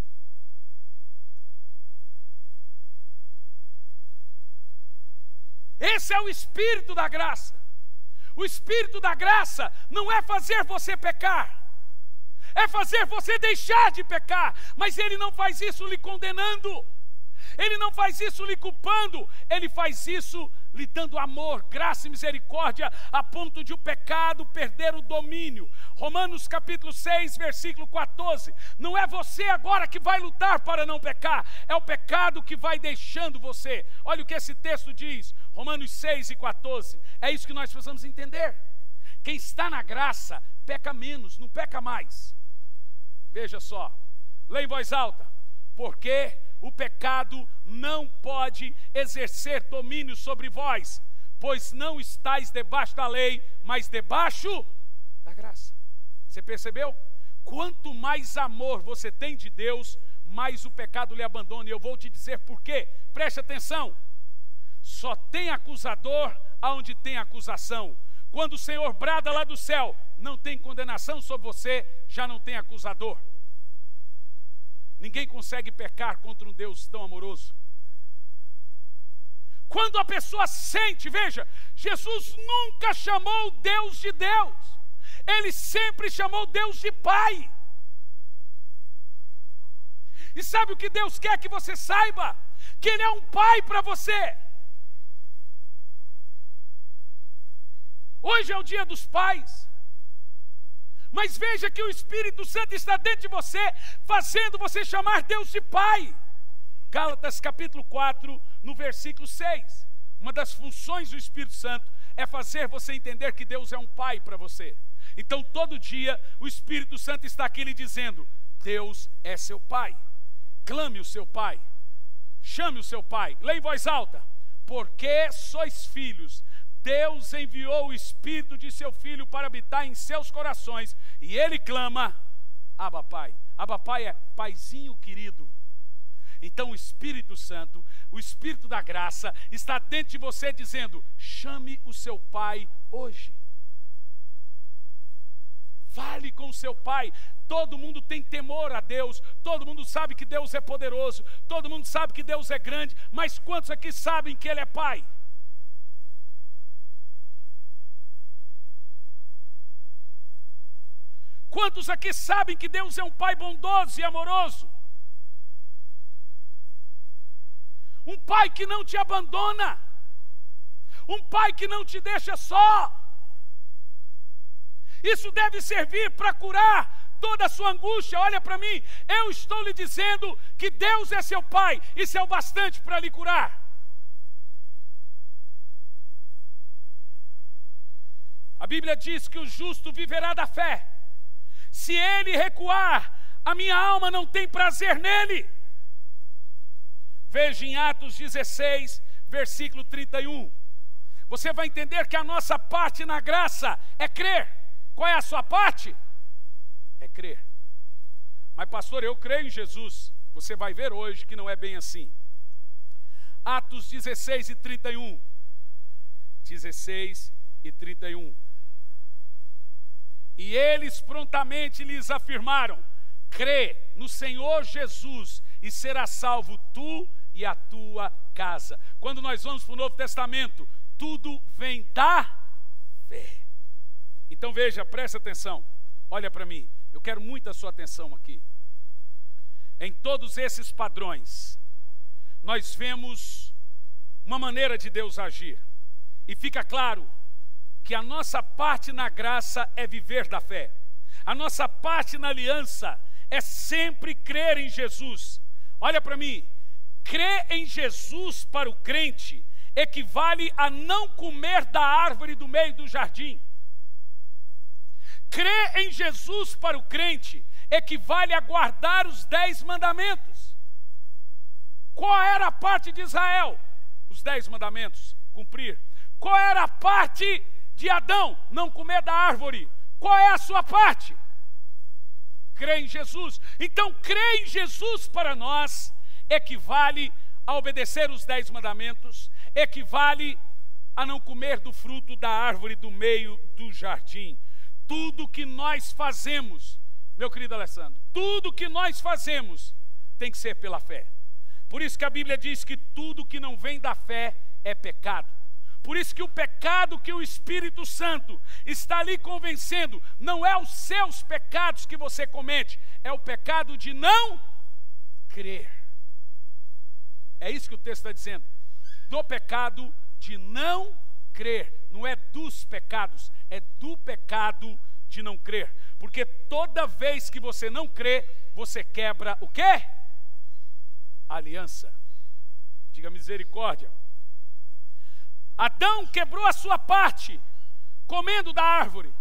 Esse é o Espírito da graça. O Espírito da graça não é fazer você pecar, é fazer você deixar de pecar, mas ele não faz isso lhe condenando, ele não faz isso lhe culpando, ele faz isso lhe dando amor, graça e misericórdia, a ponto de o pecado perder o domínio. Romanos capítulo 6, versículo 14, não é você agora que vai lutar para não pecar, é o pecado que vai deixando você. Olha o que esse texto diz, Romanos 6 e 14, é isso que nós precisamos entender. Quem está na graça, peca menos, não peca mais. Veja só, leia em voz alta, porque o pecado não pode exercer domínio sobre vós, pois não estáis debaixo da lei, mas debaixo da graça. Você percebeu? Quanto mais amor você tem de Deus, mais o pecado lhe abandona. E eu vou te dizer por quê. Preste atenção. Só tem acusador aonde tem acusação. Quando o Senhor brada lá do céu, não tem condenação sobre você, já não tem acusador. Ninguém consegue pecar contra um Deus tão amoroso. Quando a pessoa sente, veja, Jesus nunca chamou Deus de Deus, ele sempre chamou Deus de Pai. E sabe o que Deus quer que você saiba? Que Ele é um Pai para você. Hoje é o dia dos pais, mas veja que o Espírito Santo está dentro de você, fazendo você chamar Deus de Pai. Gálatas capítulo 4, no versículo 6. Uma das funções do Espírito Santo é fazer você entender que Deus é um Pai para você. Então todo dia o Espírito Santo está aqui lhe dizendo, Deus é seu Pai. Clame o seu Pai, chame o seu Pai, leia em voz alta, porque sois filhos, Deus enviou o Espírito de seu Filho para habitar em seus corações, e Ele clama, Abba Pai. Abba Pai é Paizinho querido. Então o Espírito Santo, o Espírito da graça, está dentro de você dizendo, chame o seu Pai hoje. Fale com o seu Pai. Todo mundo tem temor a Deus, todo mundo sabe que Deus é poderoso, todo mundo sabe que Deus é grande, mas quantos aqui sabem que Ele é Pai? Quantos aqui sabem que Deus é um Pai bondoso e amoroso? Um Pai que não te abandona, um Pai que não te deixa só. Isso deve servir para curar toda a sua angústia. Olha para mim, eu estou lhe dizendo que Deus é seu Pai, isso é o bastante para lhe curar. A Bíblia diz que o justo viverá da fé. Se ele recuar, a minha alma não tem prazer nele. Veja em Atos 16, versículo 31. Você vai entender que a nossa parte na graça é crer. Qual é a sua parte? É crer. Mas pastor, eu creio em Jesus. Você vai ver hoje que não é bem assim. Atos 16 e 31. 16 e 31. E eles prontamente lhes afirmaram, crê no Senhor Jesus e serás salvo tu e a tua casa. Quando nós vamos para o Novo Testamento, tudo vem da fé. Então veja, presta atenção, olha para mim, eu quero muito a sua atenção aqui. Em todos esses padrões, nós vemos uma maneira de Deus agir. E fica claro que a nossa parte na graça é viver da fé. A nossa parte na aliança é sempre crer em Jesus. Olha para mim, crer em Jesus para o crente equivale a não comer da árvore do meio do jardim. Crer em Jesus para o crente equivale a guardar os 10 mandamentos. Qual era a parte de Israel? Os 10 mandamentos, cumprir. Qual era a parte de Adão? Não comer da árvore. Qual é a sua parte? Crer em Jesus. Então, crer em Jesus para nós equivale a obedecer os 10 mandamentos, equivale a não comer do fruto da árvore do meio do jardim. Tudo que nós fazemos, meu querido Alessandro, tudo que nós fazemos tem que ser pela fé. Por isso que a Bíblia diz que tudo que não vem da fé é pecado. Por isso que o pecado que o Espírito Santo está ali convencendo, não é os seus pecados que você comete, é o pecado de não crer. É isso que o texto está dizendo. Do pecado de não crer. Não é dos pecados, é do pecado de não crer. Porque toda vez que você não crê, você quebra o quê? A aliança. Diga misericórdia. Adão quebrou a sua parte, comendo da árvore.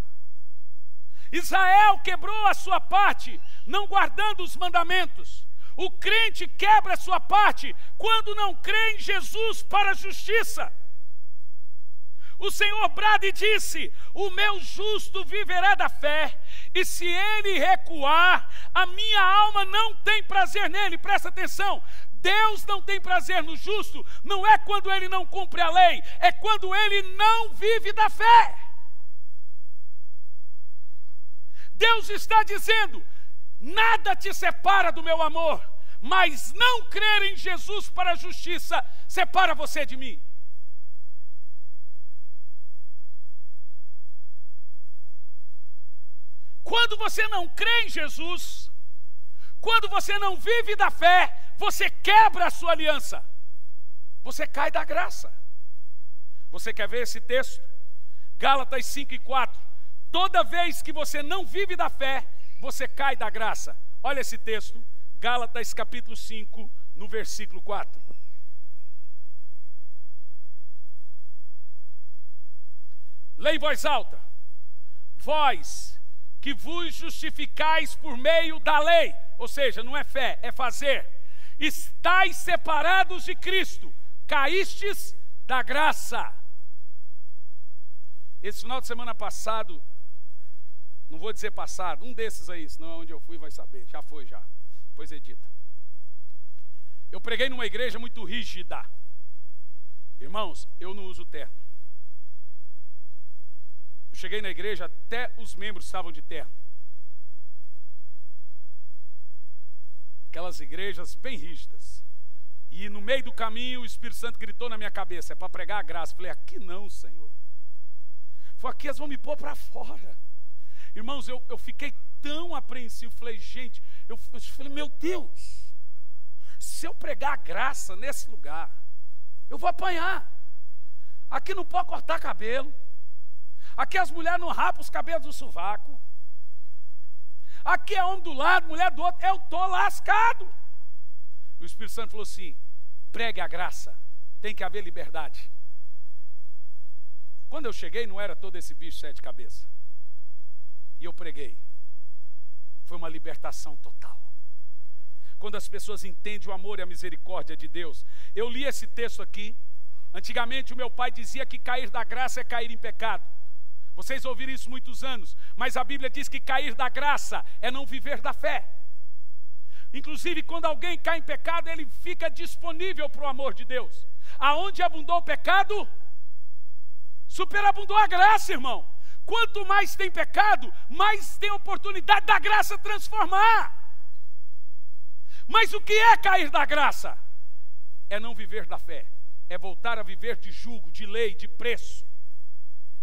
Israel quebrou a sua parte, não guardando os mandamentos. O crente quebra a sua parte quando não crê em Jesus para a justiça. O Senhor brada e disse: o meu justo viverá da fé, e se ele recuar, a minha alma não tem prazer nele. Presta atenção, Deus não tem prazer no justo, não é quando ele não cumpre a lei, é quando ele não vive da fé. Deus está dizendo: nada te separa do meu amor, mas não crer em Jesus para a justiça separa você de mim. Quando você não crê em Jesus, quando você não vive da fé, você quebra a sua aliança, você cai da graça. Você quer ver esse texto? Gálatas 5:4. Toda vez que você não vive da fé, você cai da graça. Olha esse texto, Gálatas capítulo 5, no versículo 4. Lê em voz alta. Vós que vos justificais por meio da lei, ou seja, não é fé, é fazer, estáis separados de Cristo, caístes da graça. Esse final de semana passado, não vou dizer passado, um desses aí, senão onde eu fui vai saber, já foi já, pois edita. Eu preguei numa igreja muito rígida. Irmãos, eu não uso terno. Eu cheguei na igreja, até os membros estavam de terno. Aquelas igrejas bem rígidas. E no meio do caminho o Espírito Santo gritou na minha cabeça: é para pregar a graça. Eu falei: aqui não, Senhor. Falei: aqui eles vão me pôr para fora. Irmãos, eu fiquei tão apreensivo. Falei: gente, eu falei: meu Deus, se eu pregar a graça nesse lugar, eu vou apanhar. Aqui não pode cortar cabelo. Aqui as mulheres não rapam os cabelos do sovaco. Aqui é homem do lado, mulher do outro. Eu estou lascado. O Espírito Santo falou assim: pregue a graça, tem que haver liberdade. Quando eu cheguei, não era todo esse bicho 7 cabeças. E eu preguei. Foi uma libertação total. Quando as pessoas entendem o amor e a misericórdia de Deus. Eu li esse texto aqui. Antigamente o meu pai dizia que cair da graça é cair em pecado. Vocês ouviram isso muitos anos, mas a Bíblia diz que cair da graça é não viver da fé. Inclusive, quando alguém cai em pecado, ele fica disponível para o amor de Deus. Aonde abundou o pecado, superabundou a graça, irmão. Quanto mais tem pecado, mais tem oportunidade da graça transformar. Mas o que é cair da graça? é não viver da fé, é voltar a viver de jugo, de lei, de preço,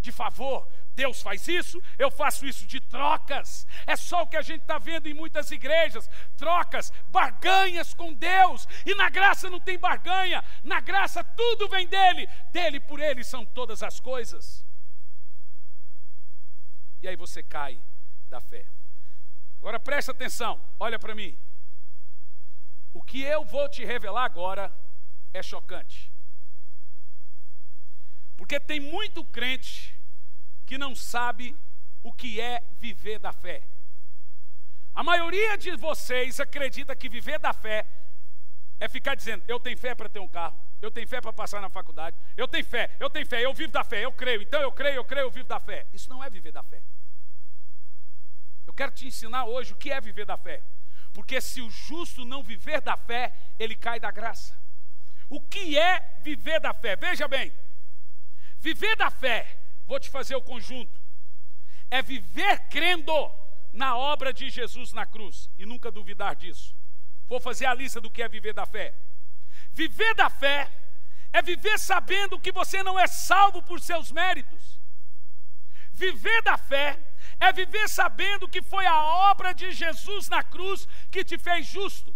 de favor. Deus faz isso, eu faço isso, de trocas. É só o que a gente está vendo em muitas igrejas, trocas, barganhas com Deus. E na graça não tem barganha, na graça tudo vem dele, dele por ele são todas as coisas. E aí você cai da fé. Agora presta atenção, olha para mim. O que eu vou te revelar agora é chocante. Porque tem muito crente que não sabe o que é viver da fé. A maioria de vocês acredita que viver da fé é ficar dizendo: eu tenho fé para ter um carro, eu tenho fé para passar na faculdade, eu tenho fé, eu vivo da fé, eu creio, então eu creio, eu vivo da fé. Isso não é viver da fé. Eu quero te ensinar hoje o que é viver da fé. Porque se o justo não viver da fé, ele cai da graça. O que é viver da fé? Veja bem, viver da fé, vou te fazer o conjunto, é viver crendo na obra de Jesus na cruz e nunca duvidar disso. Vou fazer a lista do que é viver da fé. Viver da fé é viver sabendo que você não é salvo por seus méritos. Viver da fé é viver sabendo que foi a obra de Jesus na cruz que te fez justo.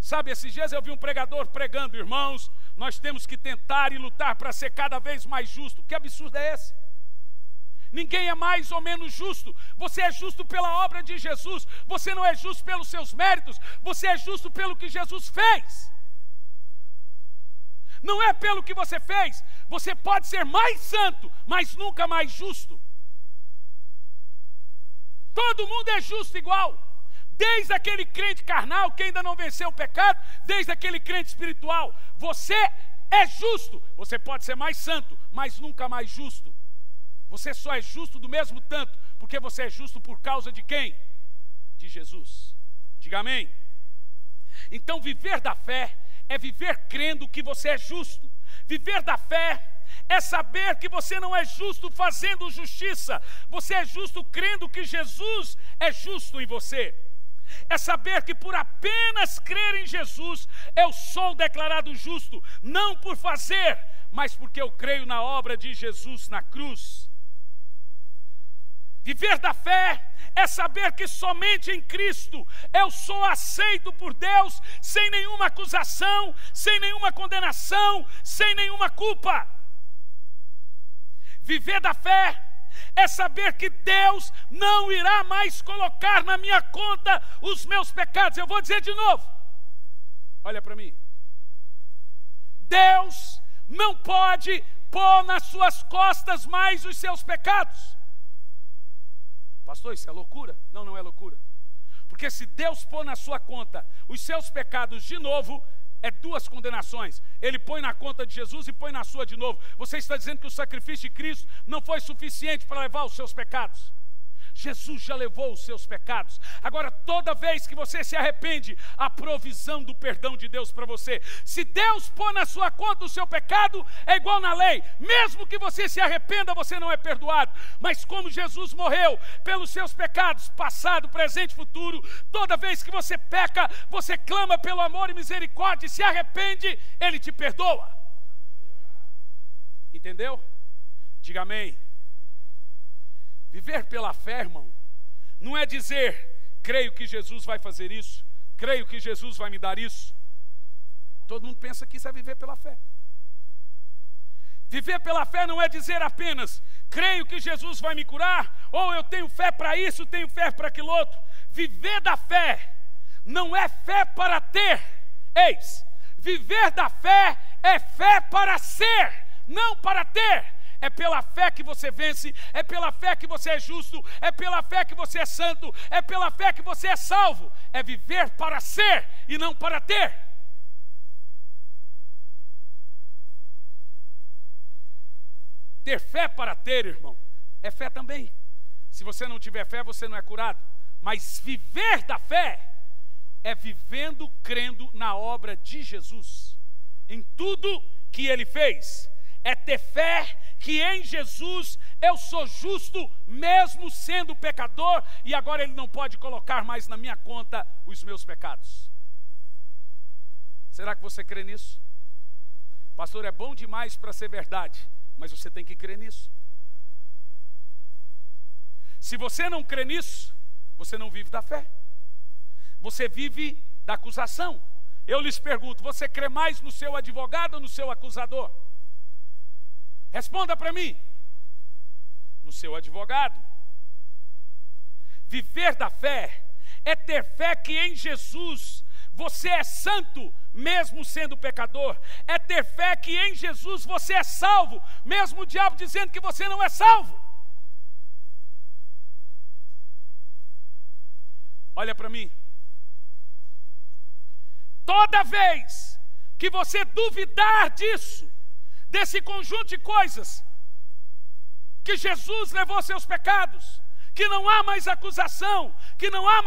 Sabe, esses dias eu vi um pregador pregando: irmãos, nós temos que tentar e lutar para ser cada vez mais justo. Que absurdo é esse? Ninguém é mais ou menos justo. Você é justo pela obra de Jesus. Você não é justo pelos seus méritos. Você é justo pelo que Jesus fez. Não é pelo que você fez. Você pode ser mais santo, mas nunca mais justo. Todo mundo é justo igual. Desde aquele crente carnal que ainda não venceu o pecado, desde aquele crente espiritual. Você é justo. Você pode ser mais santo, mas nunca mais justo. Você só é justo do mesmo tanto, porque você é justo por causa de quem? De Jesus. Diga amém. Então viver da fé é viver crendo que você é justo. Viver da fé é saber que você não é justo fazendo justiça. Você é justo crendo que Jesus é justo em você. É saber que por apenas crer em Jesus, eu sou declarado justo, não por fazer, mas porque eu creio na obra de Jesus na cruz. Viver da fé é saber que somente em Cristo eu sou aceito por Deus, sem nenhuma acusação, sem nenhuma condenação, sem nenhuma culpa. Viver da fé é saber que Deus não irá mais colocar na minha conta os meus pecados. Eu vou dizer de novo, olha para mim. Deus não pode pôr nas suas costas mais os seus pecados. Pastor, isso é loucura? Não, não é loucura. Porque se Deus pôr na sua conta os seus pecados de novo, é duas condenações. Ele põe na conta de Jesus e põe na sua de novo. Você está dizendo que o sacrifício de Cristo não foi suficiente para levar os seus pecados? Jesus já levou os seus pecados. Agora, toda vez que você se arrepende, a provisão do perdão de Deus para você. Se Deus pôr na sua conta o seu pecado, é igual na lei. Mesmo que você se arrependa, você não é perdoado. Mas como Jesus morreu pelos seus pecados, passado, presente e futuro, toda vez que você peca, você clama pelo amor e misericórdia e se arrepende, Ele te perdoa. Entendeu? Diga amém. Viver pela fé, irmão, não é dizer: creio que Jesus vai fazer isso, creio que Jesus vai me dar isso. Todo mundo pensa que isso é viver pela fé. Viver pela fé não é dizer apenas: creio que Jesus vai me curar, ou eu tenho fé para isso, tenho fé para aquilo outro. Viver da fé não é fé para ter. Eis, viver da fé é fé para ser, não para ter. É pela fé que você vence, é pela fé que você é justo, é pela fé que você é santo, é pela fé que você é salvo. É viver para ser e não para ter. Ter fé para ter, irmão, é fé também. Se você não tiver fé, você não é curado. Mas viver da fé é vivendo, crendo na obra de Jesus, em tudo que Ele fez. É ter fé que em Jesus eu sou justo, mesmo sendo pecador, e agora Ele não pode colocar mais na minha conta os meus pecados. Será que você crê nisso? Pastor, é bom demais para ser verdade, mas você tem que crer nisso. Se você não crê nisso, você não vive da fé. Você vive da acusação. Eu lhes pergunto, você crê mais no seu advogado ou no seu acusador? Responda para mim. No seu advogado. Viver da fé é ter fé que em Jesus você é santo, mesmo sendo pecador. É ter fé que em Jesus você é salvo, mesmo o diabo dizendo que você não é salvo. Olha para mim. Toda vez que você duvidar disso, desse conjunto de coisas, que Jesus levou seus pecados, que não há mais acusação, que não há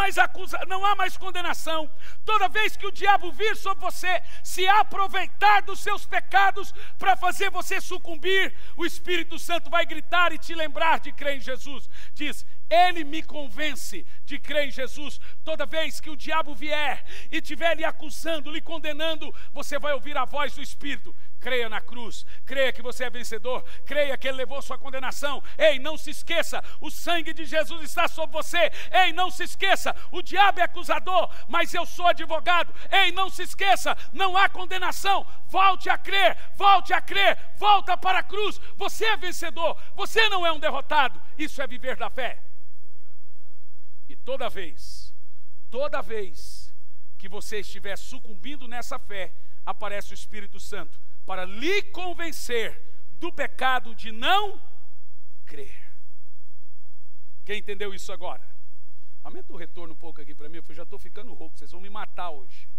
mais condenação, toda vez que o diabo vir sobre você, se aproveitar dos seus pecados para fazer você sucumbir, o Espírito Santo vai gritar e te lembrar de crer em Jesus. Diz: Ele me convence de crer em Jesus. Toda vez que o diabo vier e estiver lhe acusando, lhe condenando, você vai ouvir a voz do Espírito. Creia na cruz, creia que você é vencedor, creia que Ele levou sua condenação. Ei, não se esqueça, o sangue de Jesus está sobre você. Ei, não se esqueça, o diabo é acusador, mas eu sou advogado. Ei, não se esqueça, não há condenação. Volte a crer, volta para a cruz. Você é vencedor, você não é um derrotado. Isso é viver da fé. E toda vez que você estiver sucumbindo nessa fé, aparece o Espírito Santo para lhe convencer do pecado de não crer. Quem entendeu isso agora? Aumenta o retorno um pouco aqui para mim, porque eu já estou ficando rouco, vocês vão me matar hoje.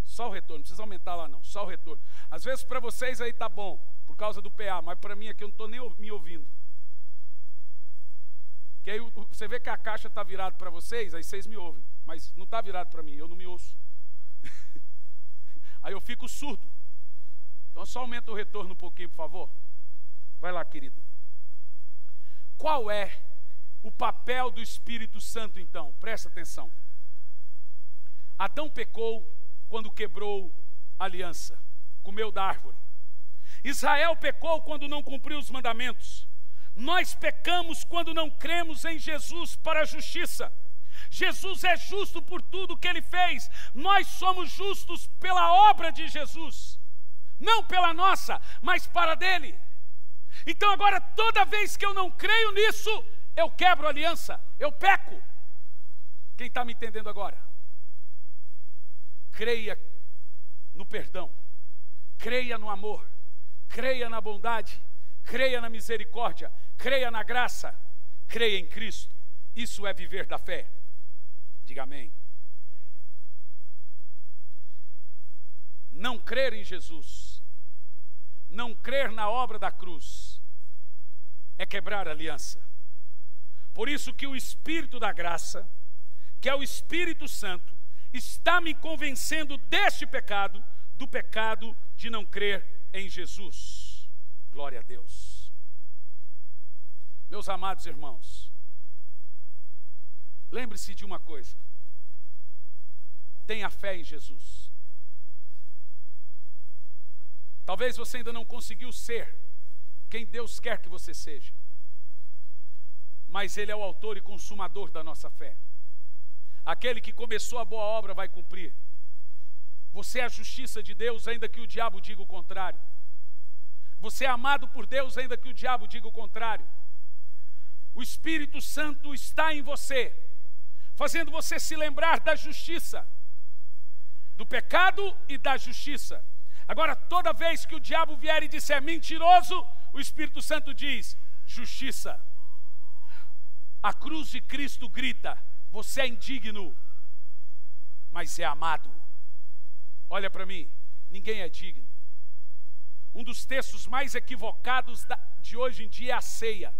Só o retorno, não precisa aumentar lá não, só o retorno. Às vezes para vocês aí tá bom, por causa do PA, mas para mim aqui eu não estou nem me ouvindo. Que aí você vê que a caixa está virada para vocês, aí vocês me ouvem, mas não está virado para mim, eu não me ouço. Aí eu fico surdo. Então só aumenta o retorno um pouquinho, por favor. Vai lá, querido. Qual é o papel do Espírito Santo, então? Presta atenção. Adão pecou quando quebrou a aliança, comeu da árvore. Israel pecou quando não cumpriu os mandamentos. Nós pecamos quando não cremos em Jesus para a justiça. Jesus é justo por tudo que Ele fez. Nós somos justos pela obra de Jesus, não pela nossa, mas para dele. Então agora, toda vez que eu não creio nisso, eu quebro a aliança, eu peco. Quem está me entendendo agora? Creia no perdão, creia no amor, creia na bondade, creia na misericórdia, creia na graça, creia em Cristo. Isso é viver da fé. Diga amém. Não crer em Jesus, não crer na obra da cruz, é quebrar a aliança. Por isso que o Espírito da graça, que é o Espírito Santo, está me convencendo deste pecado, do pecado de não crer em Jesus. Glória a Deus. Meus amados irmãos, lembre-se de uma coisa: tenha fé em Jesus. Talvez você ainda não conseguiu ser quem Deus quer que você seja, mas Ele é o autor e consumador da nossa fé. Aquele que começou a boa obra vai cumprir. Você é a justiça de Deus, ainda que o diabo diga o contrário. Você é amado por Deus, ainda que o diabo diga o contrário. O Espírito Santo está em você, fazendo você se lembrar da justiça, do pecado e da justiça. Agora, toda vez que o diabo vier e disser mentiroso, o Espírito Santo diz justiça. A cruz de Cristo grita: você é indigno, mas é amado. Olha para mim, ninguém é digno. Um dos textos mais equivocados de hoje em dia é a ceia.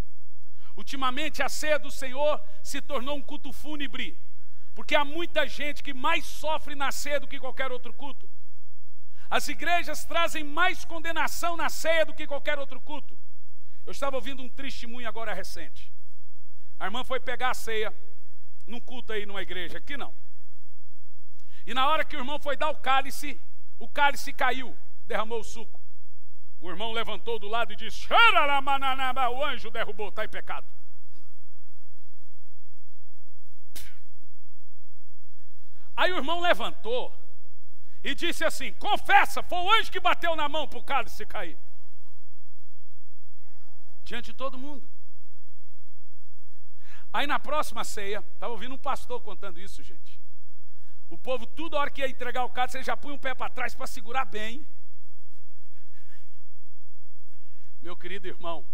Ultimamente a ceia do Senhor se tornou um culto fúnebre, porque há muita gente que mais sofre na ceia do que qualquer outro culto. As igrejas trazem mais condenação na ceia do que qualquer outro culto. Eu estava ouvindo um testemunho agora recente. A irmã foi pegar a ceia num culto aí numa igreja, aqui não. E na hora que o irmão foi dar o cálice caiu, derramou o suco. O irmão levantou do lado e disse: o anjo derrubou, está em pecado. Aí o irmão levantou e disse assim: confessa, foi o anjo que bateu na mão para o cálice cair. Diante de todo mundo. Aí na próxima ceia, estava ouvindo um pastor contando isso, gente. O povo, toda hora que ia entregar o cálice, ele já punha um pé para trás para segurar bem. Meu querido irmão,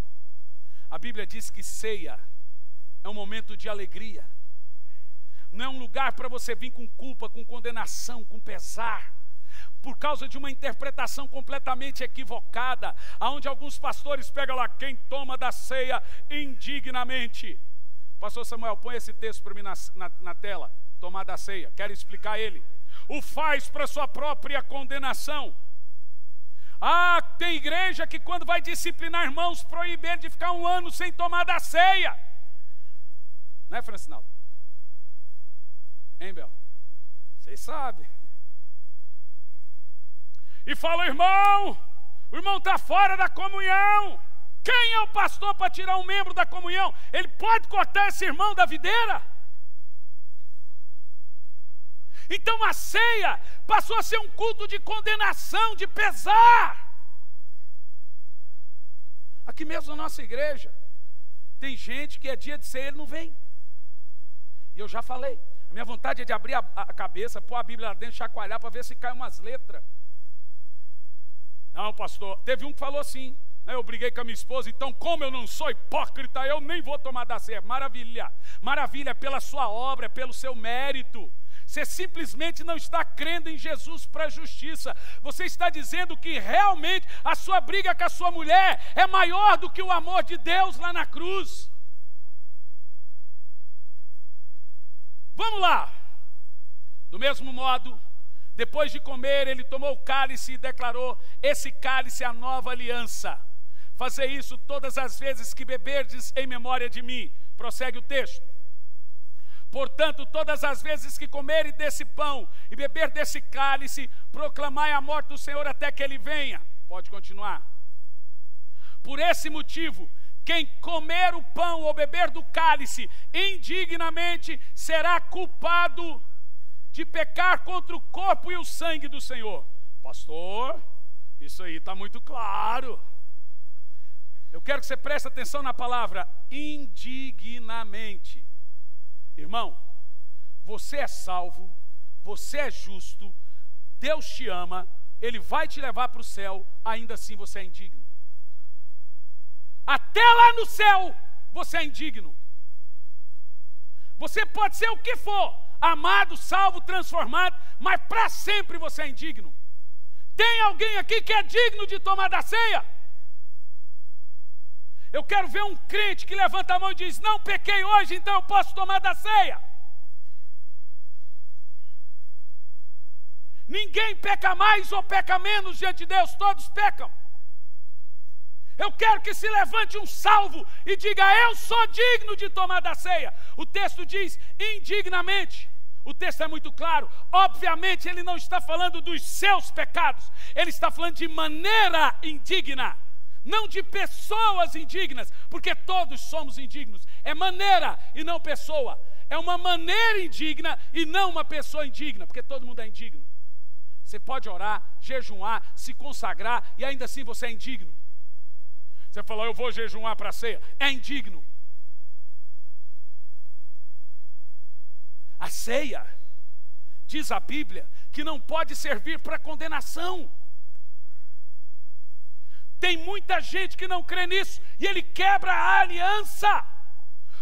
a Bíblia diz que ceia é um momento de alegria. Não é um lugar para você vir com culpa, com condenação, com pesar, por causa de uma interpretação completamente equivocada, aonde alguns pastores pegam lá: quem toma da ceia indignamente. Pastor Samuel, põe esse texto para mim na tela. Tomar da ceia, quero explicar ele. O faz para sua própria condenação. Ah, tem igreja que quando vai disciplinar irmãos, proíbe ele de ficar 1 ano sem tomar da ceia. Não é, Francinaldo? Hein, Bel? Vocês sabem. E fala: o irmão está fora da comunhão. Quem é o pastor para tirar um membro da comunhão? Ele pode cortar esse irmão da videira? Então a ceia passou a ser um culto de condenação, de pesar. Aqui mesmo na nossa igreja tem gente que é dia de ceia, ele não vem. E eu já falei, a minha vontade é de abrir a cabeça, pôr a Bíblia lá dentro, chacoalhar para ver se cai umas letras. Não, pastor, teve um que falou assim, né, eu briguei com a minha esposa, então como eu não sou hipócrita, eu nem vou tomar da ceia. Maravilha, maravilha, pela sua obra, pelo seu mérito. Você simplesmente não está crendo em Jesus para a justiça. Você está dizendo que realmente a sua briga com a sua mulher é maior do que o amor de Deus lá na cruz. Vamos lá. Do mesmo modo, depois de comer, ele tomou o cálice e declarou: esse cálice é a nova aliança. Fazei isso todas as vezes que beberdes em memória de mim. Prossegue o texto. Portanto, todas as vezes que comerem desse pão e beber desse cálice, proclamai a morte do Senhor até que ele venha. Pode continuar. Por esse motivo, quem comer o pão ou beber do cálice indignamente será culpado de pecar contra o corpo e o sangue do Senhor. Pastor, isso aí está muito claro. Eu quero que você preste atenção na palavra indignamente. Irmão, você é salvo, você é justo, Deus te ama, Ele vai te levar para o céu, ainda assim você é indigno. Até lá no céu, você é indigno. Você pode ser o que for, amado, salvo, transformado, mas para sempre você é indigno. Tem alguém aqui que é digno de tomar da ceia? Eu quero ver um crente que levanta a mão e diz: não pequei hoje, então eu posso tomar da ceia. Ninguém peca mais ou peca menos diante de Deus, todos pecam. Eu quero que se levante um salvo e diga: eu sou digno de tomar da ceia. O texto diz indignamente. O texto é muito claro. Obviamente ele não está falando dos seus pecados, ele está falando de maneira indigna. Não de pessoas indignas, porque todos somos indignos. É maneira e não pessoa. É uma maneira indigna e não uma pessoa indigna, porque todo mundo é indigno. Você pode orar, jejuar, se consagrar e ainda assim você é indigno. Você falou: eu vou jejuar para a ceia. É indigno. A ceia, diz a Bíblia, que não pode servir para condenação. Tem muita gente que não crê nisso e ele quebra a aliança.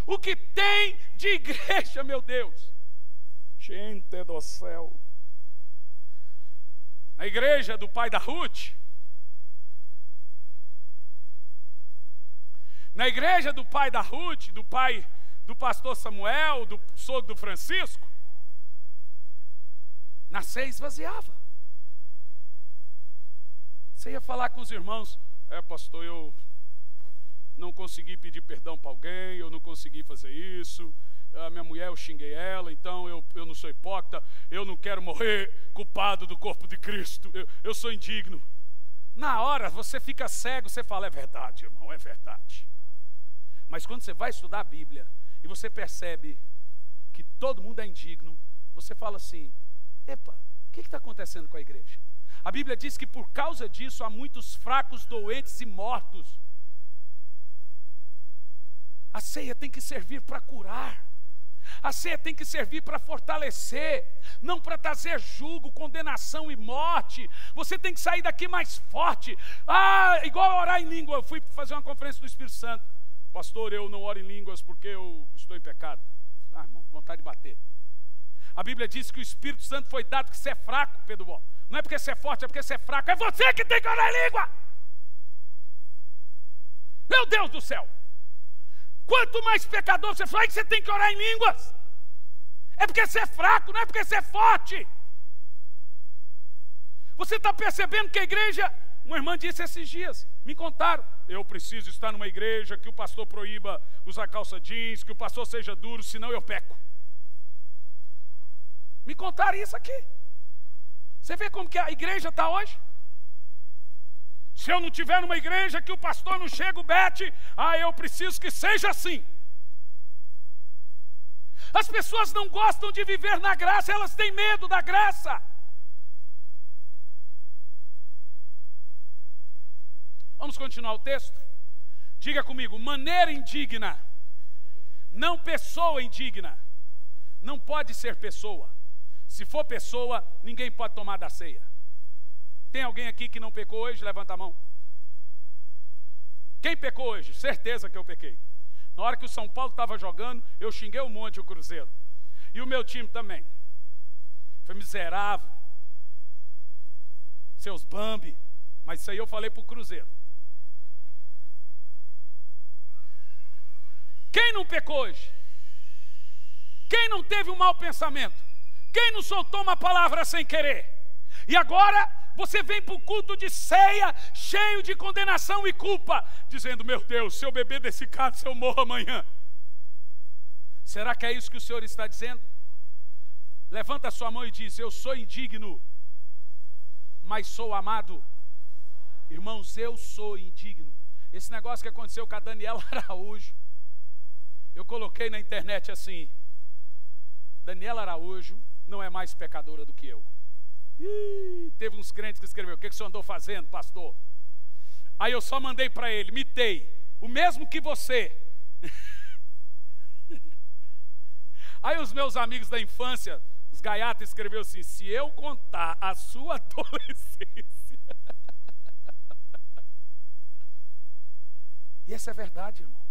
O que tem de igreja, meu Deus, gente do céu. Na igreja do pai da Ruth, na igreja do pai da Ruth, do pai do pastor Samuel, do sogro do Francisco, na ceia esvaziava. Você ia falar com os irmãos: pastor, eu não consegui pedir perdão para alguém, eu não consegui fazer isso, a minha mulher, eu xinguei ela, então eu não sou hipócrita, eu não quero morrer culpado do corpo de Cristo, eu sou indigno. Na hora você fica cego, você fala, é verdade, irmão, é verdade. Mas quando você vai estudar a Bíblia e você percebe que todo mundo é indigno, você fala assim, epa, o que está acontecendo com a igreja? A Bíblia diz que por causa disso há muitos fracos, doentes e mortos. A ceia tem que servir para curar. A ceia tem que servir para fortalecer, não para trazer julgo, condenação e morte. Você tem que sair daqui mais forte. Igual orar em língua. Eu fui fazer uma conferência do Espírito Santo. Pastor, eu não oro em línguas porque eu estou em pecado. Irmão, vontade de bater. A Bíblia diz que o Espírito Santo foi dado que você é fraco, Pedro Bó. Não é porque você é forte, é porque você é fraco. É você que tem que orar em língua. Meu Deus do céu. Quanto mais pecador você for, é que você tem que orar em línguas. É porque você é fraco, não é porque você é forte. Você está percebendo que a igreja... Uma irmã disse esses dias, me contaram, eu preciso estar numa igreja que o pastor proíba usar calça jeans, que o pastor seja duro, senão eu peco. Me contaram isso aqui. Você vê como que a igreja está hoje? Se eu não tiver numa igreja que o pastor não chega o bete, eu preciso que seja assim. As pessoas não gostam de viver na graça, elas têm medo da graça. Vamos continuar o texto? Diga comigo, maneira indigna, não pessoa indigna. Não pode ser pessoa. Se for pessoa, ninguém pode tomar da ceia. Tem alguém aqui que não pecou hoje? Levanta a mão. Quem pecou hoje? Certeza que eu pequei. Na hora que o São Paulo estava jogando, eu xinguei um monte o Cruzeiro. E o meu time também. Foi miserável. Seus Bambi. Mas isso aí eu falei para o Cruzeiro. Quem não pecou hoje? Quem não teve um mau pensamento? Quem não soltou uma palavra sem querer? E agora você vem para o culto de ceia cheio de condenação e culpa, dizendo, meu Deus, se eu beber desse cálice eu morro amanhã. Será que é isso que o Senhor está dizendo? Levanta a sua mão e diz, eu sou indigno, mas sou amado. Irmãos, eu sou indigno. Esse negócio que aconteceu com a Daniela Araújo, eu coloquei na internet assim, Daniela Araújo não é mais pecadora do que eu. Teve uns crentes que escreveram, o que o senhor andou fazendo, pastor? Aí eu só mandei para ele, mitei, o mesmo que você. Aí os meus amigos da infância, os gaiatas, escreveram assim, se eu contar a sua adolescência. E essa é verdade, irmão.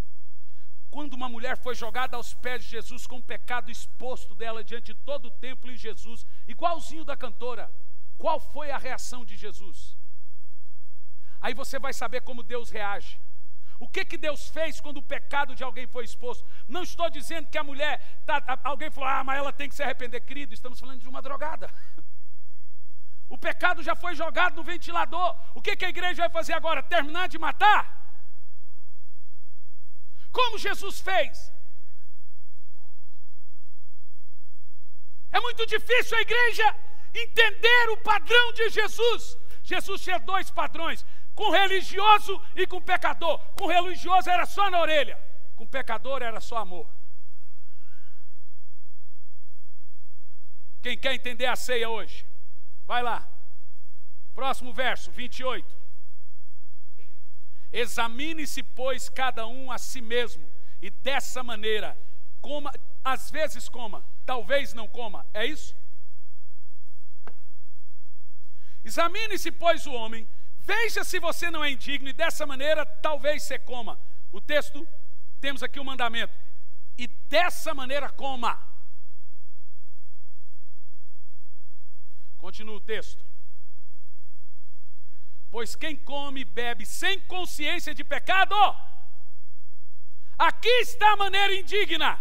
Quando uma mulher foi jogada aos pés de Jesus com o pecado exposto dela diante de todo o templo e Jesus, igualzinho da cantora, qual foi a reação de Jesus? Aí você vai saber como Deus reage. O que Deus fez quando o pecado de alguém foi exposto? Não estou dizendo que a mulher, alguém falou, mas ela tem que se arrepender. Querido, estamos falando de uma drogada. O pecado já foi jogado no ventilador. O que a igreja vai fazer agora? Terminar de matar? Como Jesus fez? É muito difícil a igreja entender o padrão de Jesus. Jesus tinha dois padrões, com religioso e com pecador. Com religioso era só na orelha, com pecador era só amor. Quem quer entender a ceia hoje? Vai lá. Próximo verso, 28. Examine-se, pois, cada um a si mesmo, e dessa maneira, coma, às vezes coma, talvez não coma, é isso? Examine-se, pois, o homem, veja se você não é indigno, e dessa maneira, talvez você coma. O texto, temos aqui o mandamento, e dessa maneira coma. Continua o texto. Pois quem come e bebe sem consciência de pecado, aqui está a maneira indigna.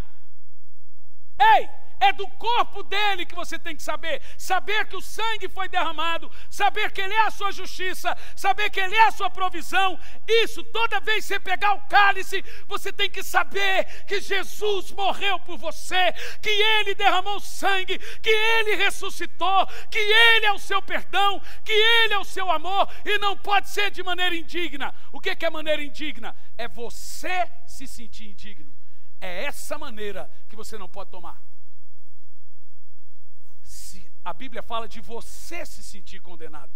Ei, é do corpo dele que você tem que saber. Saber que o sangue foi derramado, saber que ele é a sua justiça, saber que ele é a sua provisão. Isso, toda vez que você pegar o cálice, você tem que saber que Jesus morreu por você, que ele derramou sangue, que ele ressuscitou, que ele é o seu perdão, que ele é o seu amor, e não pode ser de maneira indigna. O que é maneira indigna? É você se sentir indigno. É essa maneira que você não pode tomar. Se a Bíblia fala de você se sentir condenado,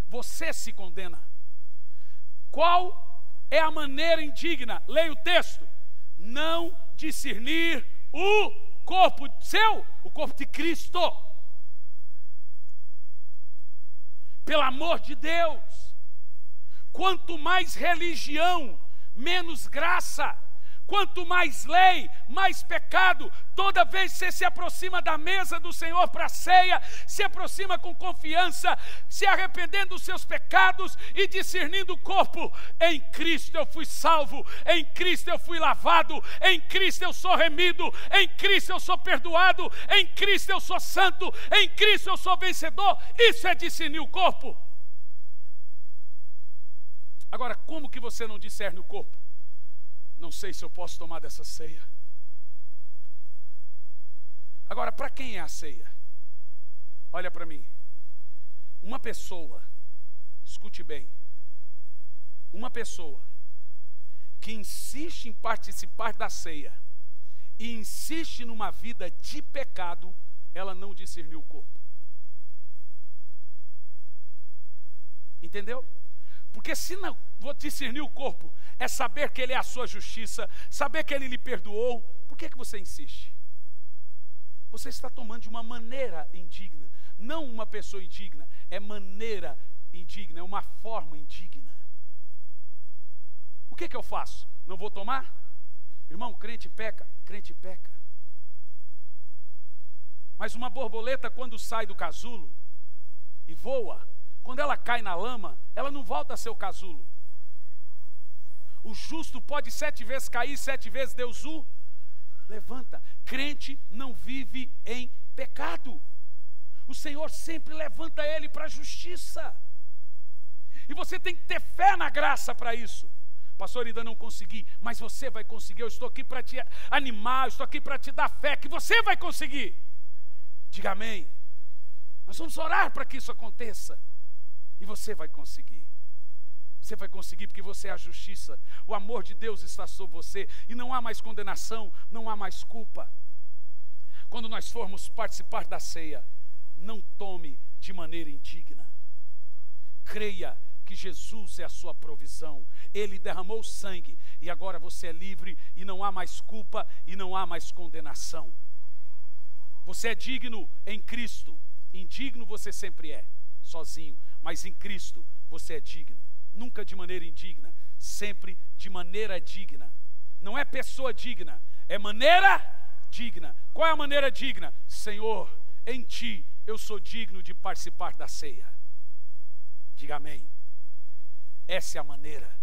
você se condena. Qual é a maneira indigna? Leia o texto. Não discernir o corpo seu, o corpo de Cristo. Pelo amor de Deus, quanto mais religião, menos graça. Quanto mais lei, mais pecado. Toda vez que você se aproxima da mesa do Senhor para a ceia, se aproxima com confiança, se arrependendo dos seus pecados e discernindo o corpo. Em Cristo eu fui salvo, em Cristo eu fui lavado, em Cristo eu sou remido, em Cristo eu sou perdoado, em Cristo eu sou santo, em Cristo eu sou vencedor. Isso é discernir o corpo. Agora, como que você não discerne o corpo? Não sei se eu posso tomar dessa ceia. Agora, para quem é a ceia? Olha para mim. Uma pessoa, escute bem, uma pessoa que insiste em participar da ceia e insiste numa vida de pecado, ela não discerniu o corpo. Entendeu? Porque se não vou discernir o corpo, é saber que ele é a sua justiça, saber que ele lhe perdoou, por que você insiste? Você está tomando de uma maneira indigna, não uma pessoa indigna, é maneira indigna, é uma forma indigna. O que eu faço? Não vou tomar? Irmão, crente peca, crente peca. Mas uma borboleta, quando sai do casulo e voa, quando ela cai na lama, ela não volta a ser o casulo. O justo pode 7 vezes cair, 7 vezes Deus o levanta. Crente não vive em pecado. O Senhor sempre levanta ele para a justiça. E você tem que ter fé na graça para isso. Pastor, ainda não consegui, mas você vai conseguir. Eu estou aqui para te animar, eu estou aqui para te dar fé que você vai conseguir. Diga amém. Nós vamos orar para que isso aconteça. E você vai conseguir. Você vai conseguir porque você é a justiça. O amor de Deus está sobre você. E não há mais condenação, não há mais culpa. Quando nós formos participar da ceia, não tome de maneira indigna. Creia que Jesus é a sua provisão. Ele derramou sangue e agora você é livre e não há mais culpa e não há mais condenação. Você é digno em Cristo. Indigno você sempre é, sozinho. Mas em Cristo você é digno. Nunca de maneira indigna, sempre de maneira digna. Não é pessoa digna, é maneira digna. Qual é a maneira digna? Senhor, em Ti eu sou digno de participar da ceia. Diga amém. Essa é a maneira.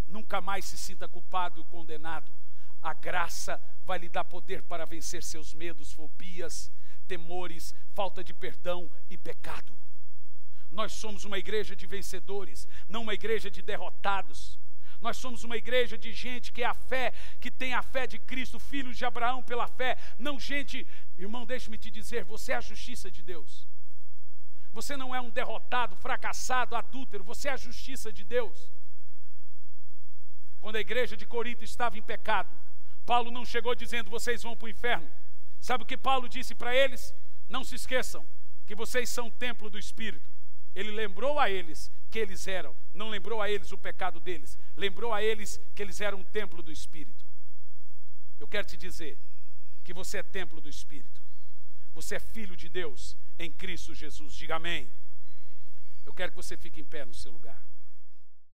Nunca mais se sinta culpado e condenado. A graça vai lhe dar poder para vencer seus medos, fobias, temores, falta de perdão e pecado. Nós somos uma igreja de vencedores, não uma igreja de derrotados. Nós somos uma igreja de gente que é a fé, que tem a fé de Cristo, filhos de Abraão pela fé. Não gente, irmão, deixe-me te dizer, você é a justiça de Deus. Você não é um derrotado, fracassado, adúltero, você é a justiça de Deus. Quando a igreja de Corinto estava em pecado, Paulo não chegou dizendo, vocês vão para o inferno. Sabe o que Paulo disse para eles? Não se esqueçam que vocês são o templo do Espírito. Ele lembrou a eles que eles eram, não lembrou a eles o pecado deles, lembrou a eles que eles eram um templo do Espírito. Eu quero te dizer que você é templo do Espírito. Você é filho de Deus em Cristo Jesus. Diga amém. Eu quero que você fique em pé no seu lugar.